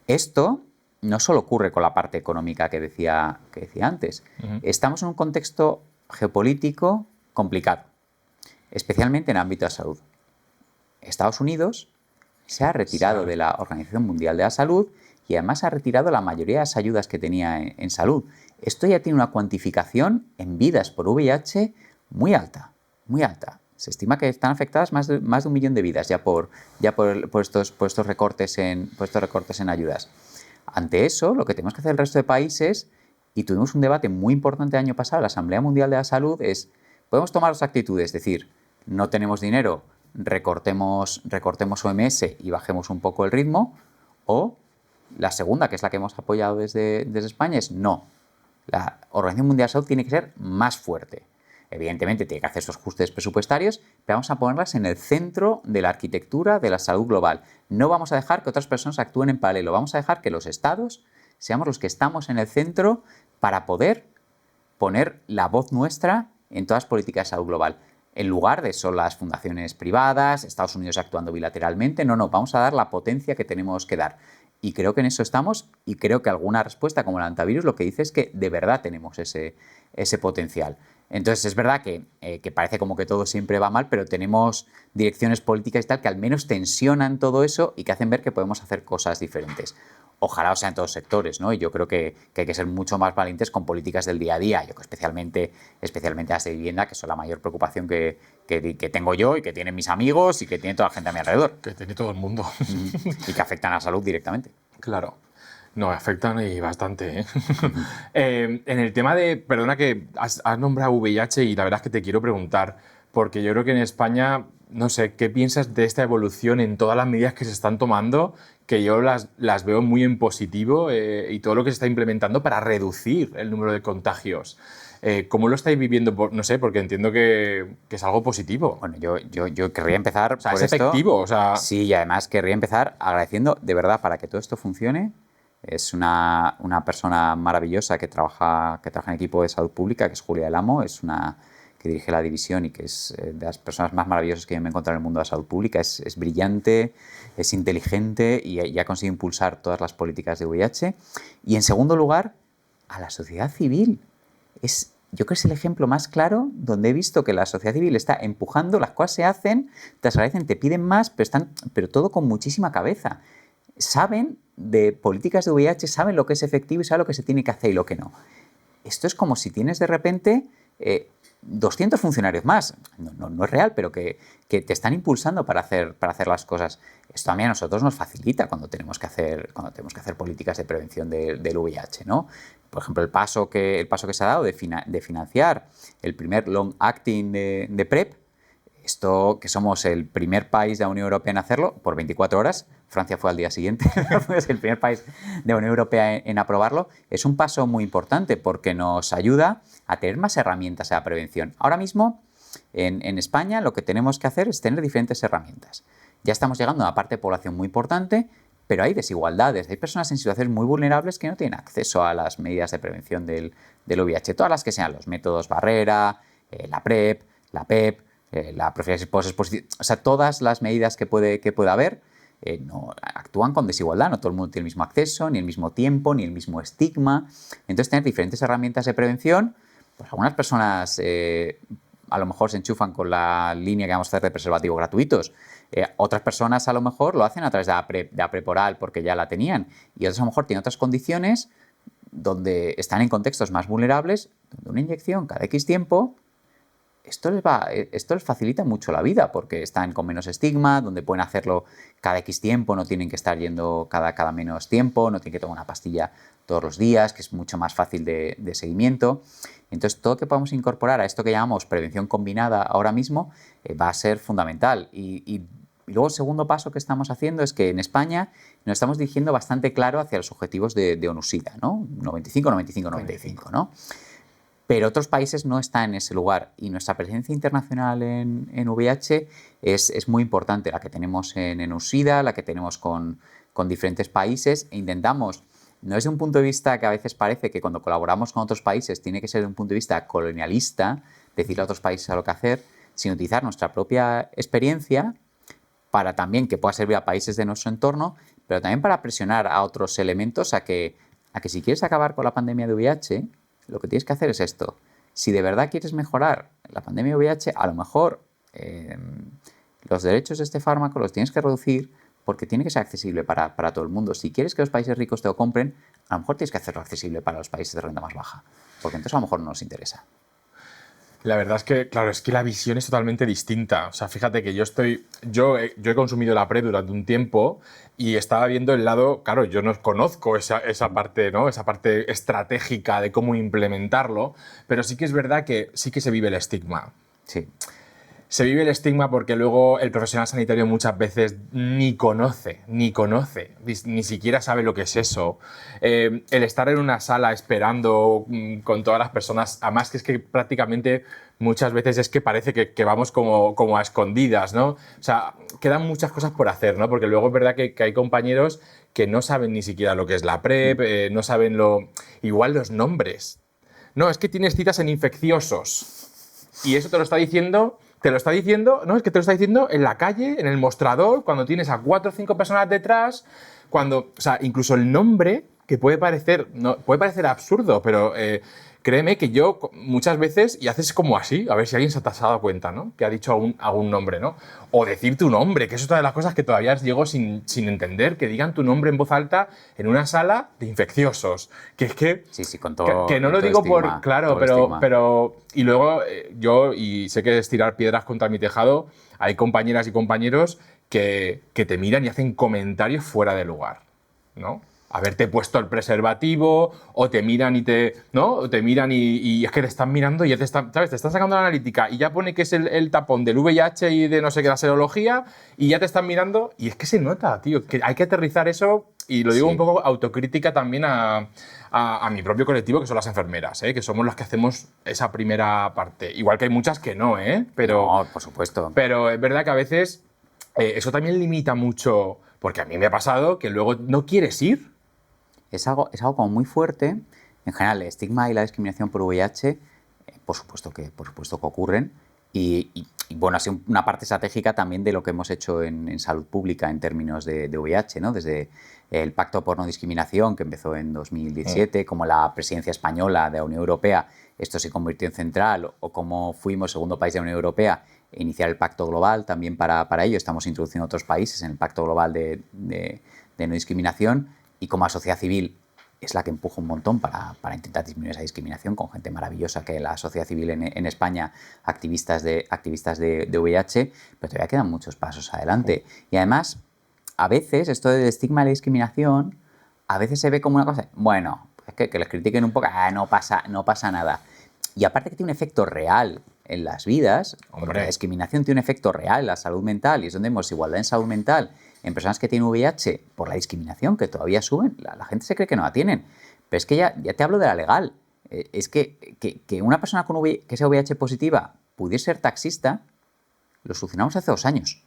Esto no solo ocurre con la parte económica que decía antes. Estamos en un contexto geopolítico complicado, especialmente en el ámbito de la salud. Estados Unidos se ha retirado de la Organización Mundial de la Salud y además ha retirado la mayoría de las ayudas que tenía en salud. Esto ya tiene una cuantificación en vidas por VIH muy alta, muy alta. Se estima que están afectadas más de 1 millón de vidas ya por estos recortes en ayudas. Ante eso, lo que tenemos que hacer el resto de países Y tuvimos un debate muy importante el año pasado en la Asamblea Mundial de la Salud, podemos tomar dos actitudes, es decir, no tenemos dinero, recortemos OMS y bajemos un poco el ritmo, o la segunda, que es la que hemos apoyado desde España, es no. La Organización Mundial de la Salud tiene que ser más fuerte. Evidentemente tiene que hacer esos ajustes presupuestarios, pero vamos a ponerlas en el centro de la arquitectura de la salud global. No vamos a dejar que otras personas actúen en paralelo, vamos a dejar que los estados seamos los que estamos en el centro para poder poner la voz nuestra en todas las políticas de salud global. En lugar de solo las fundaciones privadas, Estados Unidos actuando bilateralmente, no, vamos a dar la potencia que tenemos que dar. Y creo que en eso estamos, y creo que alguna respuesta como el antivirus lo que dice es que de verdad tenemos ese potencial. Entonces es verdad que parece como que todo siempre va mal, pero tenemos direcciones políticas y tal que al menos tensionan todo eso y que hacen ver que podemos hacer cosas diferentes. Ojalá sea en todos sectores, ¿no? Y yo creo que hay que ser mucho más valientes con políticas del día a día. Yo creo especialmente las de vivienda, que son la mayor preocupación que tengo yo y que tienen mis amigos y que tiene toda la gente a mi alrededor. Que tiene todo el mundo. Y que afectan a la salud directamente. Claro. No, afectan y bastante, ¿eh? En el tema de... Perdona que has nombrado VIH y la verdad es que te quiero preguntar, porque yo creo que en España, no sé, ¿qué piensas de esta evolución en todas las medidas que se están tomando? Que yo las veo muy en positivo y todo lo que se está implementando para reducir el número de contagios. ¿Cómo lo estáis viviendo? No sé, porque entiendo que es algo positivo. Bueno, yo querría empezar por es efectivo, o sea... Sí, y además querría empezar agradeciendo, de verdad, para que todo esto funcione. Es una persona maravillosa que trabaja en equipo de salud pública, que es Julia del Amo, que dirige la división y que es de las personas más maravillosas que yo me he encontrado en el mundo de la salud pública. Es brillante, es inteligente y ha conseguido impulsar todas las políticas de VIH. Y en segundo lugar, a la sociedad civil. Yo creo que es el ejemplo más claro donde he visto que la sociedad civil está empujando, las cosas se hacen, te agradecen, te piden más, pero todo con muchísima cabeza. Saben de políticas de VIH, saben lo que es efectivo y saben lo que se tiene que hacer y lo que no. Esto es como si tienes de repente 200 funcionarios más. No es real, pero que te están impulsando para hacer las cosas. Esto a nosotros nos facilita cuando tenemos que hacer políticas de prevención del VIH, ¿no? Por ejemplo, el paso que se ha dado de financiar el primer long acting de PrEP, esto que somos el primer país de la Unión Europea en hacerlo, por 24 horas, Francia fue al día siguiente, es el primer país de la Unión Europea en aprobarlo, es un paso muy importante porque nos ayuda a tener más herramientas a la prevención. Ahora mismo, en España, lo que tenemos que hacer es tener diferentes herramientas. Ya estamos llegando a una parte de población muy importante, pero hay desigualdades. Hay personas en situaciones muy vulnerables que no tienen acceso a las medidas de prevención del VIH. Todas las que sean los métodos barrera, la PrEP, la PEP, la profilaxis post-exposición, o sea, todas las medidas que puede haber no actúan con desigualdad. No todo el mundo tiene el mismo acceso, ni el mismo tiempo, ni el mismo estigma. Entonces, tener diferentes herramientas de prevención, pues algunas personas a lo mejor se enchufan con la línea que vamos a hacer de preservativos gratuitos. Otras personas a lo mejor lo hacen a través de la PrEP oral porque ya la tenían. Y otras a lo mejor tienen otras condiciones donde están en contextos más vulnerables, donde una inyección cada X tiempo, esto les facilita mucho la vida porque están con menos estigma, donde pueden hacerlo cada X tiempo, no tienen que estar yendo cada menos tiempo, no tienen que tomar una pastilla todos los días, que es mucho más fácil de seguimiento. Entonces, todo lo que podamos incorporar a esto que llamamos prevención combinada ahora mismo va a ser fundamental. Y luego el segundo paso que estamos haciendo es que en España nos estamos dirigiendo bastante claro hacia los objetivos de ONU-SIDA, ¿no? 95, 95, 95, ¿no? Pero otros países no están en ese lugar y nuestra presencia internacional en VIH es muy importante, la que tenemos en ONU-SIDA, la que tenemos con diferentes países, e intentamos, no desde un punto de vista que a veces parece que cuando colaboramos con otros países tiene que ser desde un punto de vista colonialista, decirle a otros países a lo que hacer, sino utilizar nuestra propia experiencia para también que pueda servir a países de nuestro entorno, pero también para presionar a otros elementos a que si quieres acabar con la pandemia de VIH, lo que tienes que hacer es esto. Si de verdad quieres mejorar la pandemia de VIH, a lo mejor los derechos de este fármaco los tienes que reducir porque tiene que ser accesible para todo el mundo. Si quieres que los países ricos te lo compren, a lo mejor tienes que hacerlo accesible para los países de renta más baja, porque entonces a lo mejor no nos interesa. La verdad es que, claro, es que la visión es totalmente distinta. O sea, fíjate que yo he consumido la PrEP durante un tiempo y estaba viendo el lado, claro, yo no conozco esa parte, ¿no? Esa parte estratégica de cómo implementarlo, pero sí que es verdad que sí que se vive el estigma. Sí. Se vive el estigma porque luego el profesional sanitario muchas veces ni conoce, ni siquiera sabe lo que es eso. El estar en una sala esperando con todas las personas, además que es que prácticamente muchas veces es que parece que vamos como a escondidas, ¿no? O sea, quedan muchas cosas por hacer, ¿no? Porque luego es verdad que hay compañeros que no saben ni siquiera lo que es la PrEP, no saben igual los nombres. No, es que tienes citas en infecciosos. Y eso te lo está diciendo, no, es que te lo está diciendo en la calle, en el mostrador, cuando tienes a 4 o 5 personas detrás, o sea, incluso el nombre, que puede parecer absurdo, pero créeme que yo muchas veces, y haces como así, a ver si alguien se te ha dado cuenta, ¿no? Que ha dicho algún nombre, ¿no? O decir tu nombre, que es otra de las cosas que todavía llego sin entender, que digan tu nombre en voz alta en una sala de infecciosos. Que es que... Sí, con todo. Que no con lo todo digo estigma, por... Claro, todo estigma. pero... Y luego yo, y sé que es tirar piedras contra mi tejado, hay compañeras y compañeros que te miran y hacen comentarios fuera de lugar, ¿no? Haberte puesto el preservativo, o te miran ¿no? O te miran y es que te están mirando y ya ¿sabes? Te están sacando la analítica y ya pone que es el tapón del VIH y de no sé qué, la serología, y ya te están mirando y es que se nota, tío, que hay que aterrizar eso, y lo digo un poco autocrítica también a mi propio colectivo, que son las enfermeras, que somos las que hacemos esa primera parte. Igual que hay muchas que no, pero... No, por supuesto. Pero es verdad que a veces eso también limita mucho, porque a mí me ha pasado que luego no quieres ir. Es algo como muy fuerte. En general, el estigma y la discriminación por VIH, por supuesto que ocurren. Bueno, ha sido una parte estratégica también de lo que hemos hecho en salud pública en términos de VIH, ¿no? Desde el Pacto por No Discriminación, que empezó en 2017, como la presidencia española de la Unión Europea, esto se convirtió en central, o como fuimos segundo país de la Unión Europea, iniciar el Pacto Global también para ello. Estamos introduciendo otros países en el Pacto Global de No Discriminación, y como la sociedad civil es la que empuja un montón para intentar disminuir esa discriminación, con gente maravillosa que la sociedad civil en España, activistas de VIH, pero todavía quedan muchos pasos adelante. Y además, a veces, esto del estigma y la discriminación, a veces se ve como una cosa, bueno, es que les critiquen un poco, no pasa nada. Y aparte que tiene un efecto real en las vidas, porque la discriminación tiene un efecto real en la salud mental, y es donde vemos igualdad en salud mental en personas que tienen VIH por la discriminación, que todavía suben. La gente se cree que no la tienen. Pero es que ya te hablo de la legal. Es que una persona que sea VIH positiva pudiese ser taxista, lo solucionamos hace 2 años.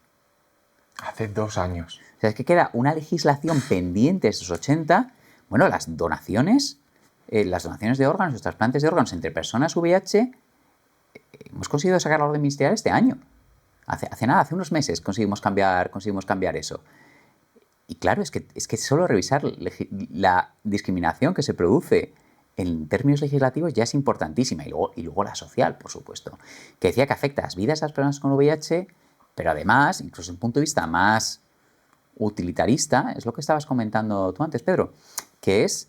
Hace 2 años. O sea, es que queda una legislación pendiente de esos 80. Bueno, las donaciones de órganos, los trasplantes de órganos entre personas VIH, hemos conseguido sacar la orden ministerial este año. Hace nada, hace unos meses conseguimos cambiar eso. Y claro, es que solo revisar la discriminación que se produce en términos legislativos ya es importantísima. Y luego la social, por supuesto. Que decía que afecta a las vidas de las personas con VIH, pero además, incluso desde un punto de vista más utilitarista, es lo que estabas comentando tú antes, Pedro, que es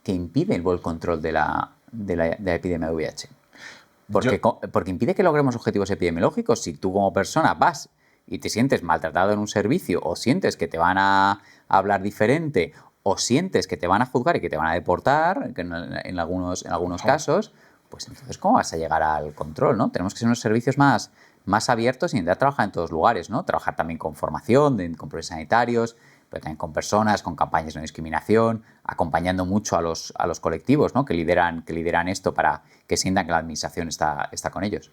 que impide el buen control de la epidemia de VIH. Porque impide que logremos objetivos epidemiológicos. Si tú como persona vas y te sientes maltratado en un servicio, o sientes que te van a hablar diferente, o sientes que te van a juzgar y que te van a deportar, en algunos casos, pues entonces ¿cómo vas a llegar al control, ¿no? Tenemos que ser unos servicios más abiertos y intentar trabajar en todos lugares, ¿no? Trabajar también con formación, con profesionales sanitarios, pero también con personas, con campañas de no discriminación, acompañando mucho a los colectivos, ¿no? que lideran esto para que sientan que la administración está con ellos.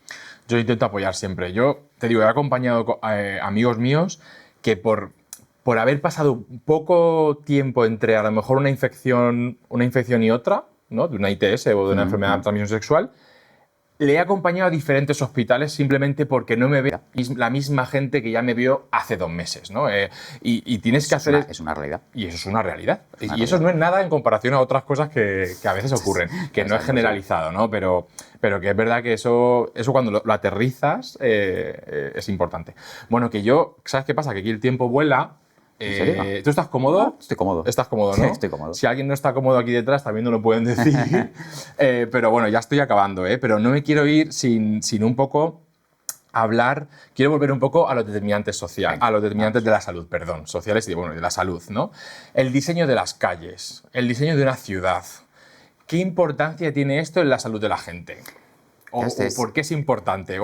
Yo intento apoyar siempre. Yo te digo, he acompañado amigos míos que por haber pasado poco tiempo entre a lo mejor una infección y otra, ¿no? De una ITS o de una enfermedad de transmisión sexual, le he acompañado a diferentes hospitales simplemente porque no me ve la misma gente que ya me vio hace 2 meses, ¿no? Y tienes que hacer... Es una realidad. Y eso es una realidad. Y eso no es nada en comparación a otras cosas que a veces ocurren, que no es generalizado, ¿no? Pero que es verdad que eso cuando lo aterrizas es importante. Bueno, que yo... ¿Sabes qué pasa? Que aquí el tiempo vuela ¿En serio? ¿Tú estás cómodo? Estoy cómodo. Estás cómodo, ¿no? Estoy cómodo. Si alguien no está cómodo aquí detrás, también nos lo pueden decir. Pero bueno, ya estoy acabando, ¿eh? Pero no me quiero ir sin un poco hablar. Quiero volver un poco a los determinantes sociales, a los determinantes de la salud, perdón, sociales y bueno, de la salud, ¿no? El diseño de las calles, el diseño de una ciudad. ¿Qué importancia tiene esto en la salud de la gente? ¿O por qué es importante?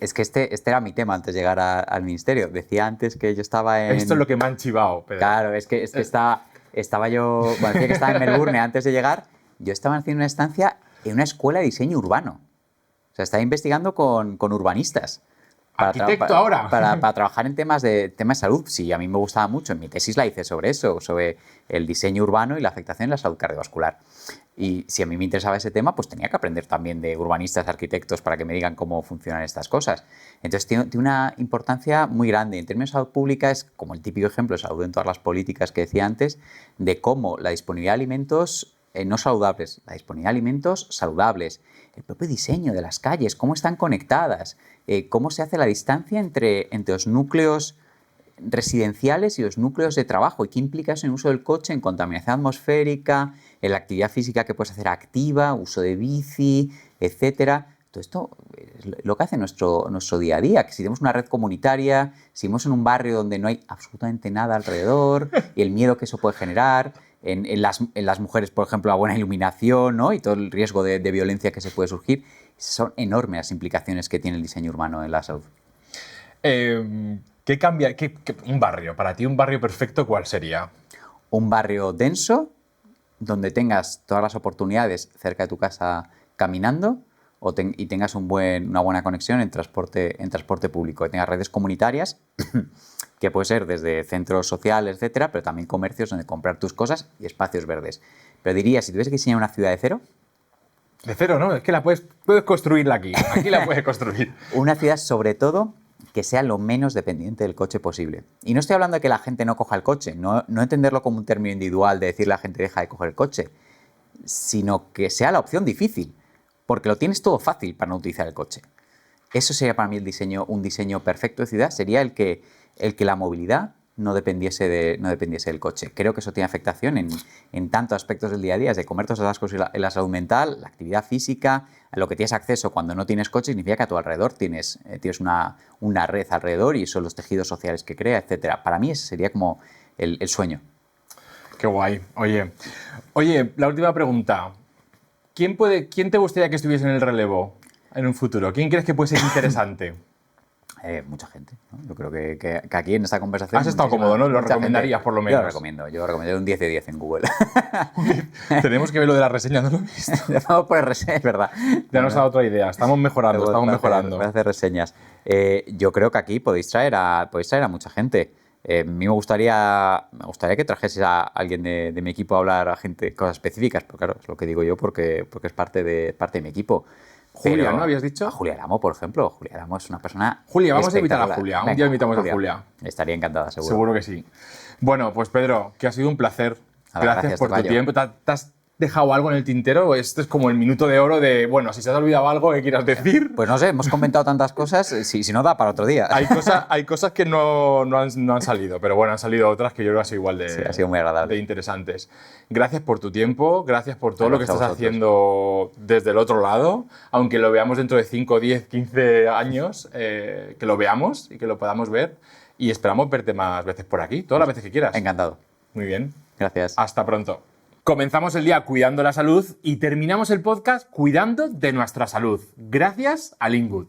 Es que este era mi tema antes de llegar al ministerio. Decía antes que yo estaba en... Esto es lo que me han chivado, Pedro. Claro, es que estaba yo... Bueno, decía que estaba en Melbourne antes de llegar. Yo estaba haciendo una estancia en una escuela de diseño urbano. O sea, estaba investigando con urbanistas. ¿Arquitecto ahora? Para trabajar en temas de salud. Sí, a mí me gustaba mucho. En mi tesis la hice sobre eso, sobre el diseño urbano y la afectación en la salud cardiovascular. Y si a mí me interesaba ese tema, pues tenía que aprender también de urbanistas, arquitectos, para que me digan cómo funcionan estas cosas. Entonces tiene una importancia muy grande. En términos de salud pública es como el típico ejemplo de salud en todas las políticas que decía antes, de cómo la disponibilidad de alimentos no saludables, la disponibilidad de alimentos saludables, el propio diseño de las calles, cómo están conectadas, cómo se hace la distancia entre los núcleos residenciales y los núcleos de trabajo y qué implica eso en el uso del coche, en contaminación atmosférica, en la actividad física que puedes hacer activa, uso de bici, etcétera. Todo esto es lo que hace nuestro día a día, que si tenemos una red comunitaria, si vivimos en un barrio donde no hay absolutamente nada alrededor y el miedo que eso puede generar, en las mujeres, por ejemplo, la buena iluminación, ¿no? Y todo el riesgo de violencia que se puede surgir, son enormes las implicaciones que tiene el diseño urbano en la salud. ¿Qué cambia? Un barrio, para ti un barrio perfecto, ¿cuál sería? Un barrio denso, donde tengas todas las oportunidades cerca de tu casa caminando y tengas una buena conexión en transporte público, que tengas redes comunitarias, que puede ser desde centros sociales, etcétera, pero también comercios donde comprar tus cosas y espacios verdes. Pero diría, si tuvieses que diseñar una ciudad de cero... De cero, ¿no? Es que puedes construirla aquí. Aquí la puedes construir. Una ciudad, sobre todo, que sea lo menos dependiente del coche posible. Y no estoy hablando de que la gente no coja el coche, no entenderlo como un término individual de decirle a la gente deja de coger el coche, sino que sea la opción difícil, porque lo tienes todo fácil para no utilizar el coche. Eso sería para mí un diseño perfecto de ciudad, sería el que la movilidad no dependiese del coche. Creo que eso tiene afectación en tantos aspectos del día a día, desde comer todas las cosas en la salud mental, la actividad física, a lo que tienes acceso cuando no tienes coche significa que a tu alrededor tienes una red alrededor y son los tejidos sociales que crea, etcétera. Para mí ese sería como el sueño. Qué guay. Oye, la última pregunta. ¿Quién te gustaría que estuviese en el relevo en un futuro? ¿Quién crees que puede ser interesante? Mucha gente, ¿no? Yo creo que aquí en esta conversación... Has estado cómodo, ¿no? Lo recomendarías, por lo menos. Yo lo recomiendo un 10 de 10 en Google. Tenemos que ver lo de las reseñas, ¿no lo he visto? Vamos por reseñas, es verdad. Ya nos ha dado otra idea. Estamos mejorando. Voy a hacer reseñas. Yo creo que aquí podéis traer a mucha gente. A mí me gustaría que trajeses a alguien de mi equipo a hablar a gente cosas específicas, pero claro, es lo que digo yo porque es parte de mi equipo. Julia, ¿no habías dicho? A Julia Aramo, por ejemplo. Julia Aramo es una persona... Julia, vamos a invitar a Julia. Un día invitamos a Julia. Estaría encantada, seguro. Seguro que sí. Bueno, pues Pedro, que ha sido un placer. Gracias por tu tiempo. ¿Te has dejado algo en el tintero? Este es como el minuto de oro de, bueno, si se te ha olvidado algo que quieras decir. Pues no sé, hemos comentado tantas cosas, si no da para otro día. Hay cosas que no han salido, pero bueno, han salido otras que yo creo que han sido igual ha sido muy agradable. De interesantes. Gracias por tu tiempo, gracias por todo lo que estás haciendo desde el otro lado, aunque lo veamos dentro de 5, 10, 15 años, que lo veamos y que lo podamos ver. Y esperamos verte más veces por aquí, todas las veces que quieras. Encantado. Muy bien. Gracias. Hasta pronto. Comenzamos el día cuidando la salud y terminamos el podcast cuidando de nuestra salud. Gracias a Lingwood.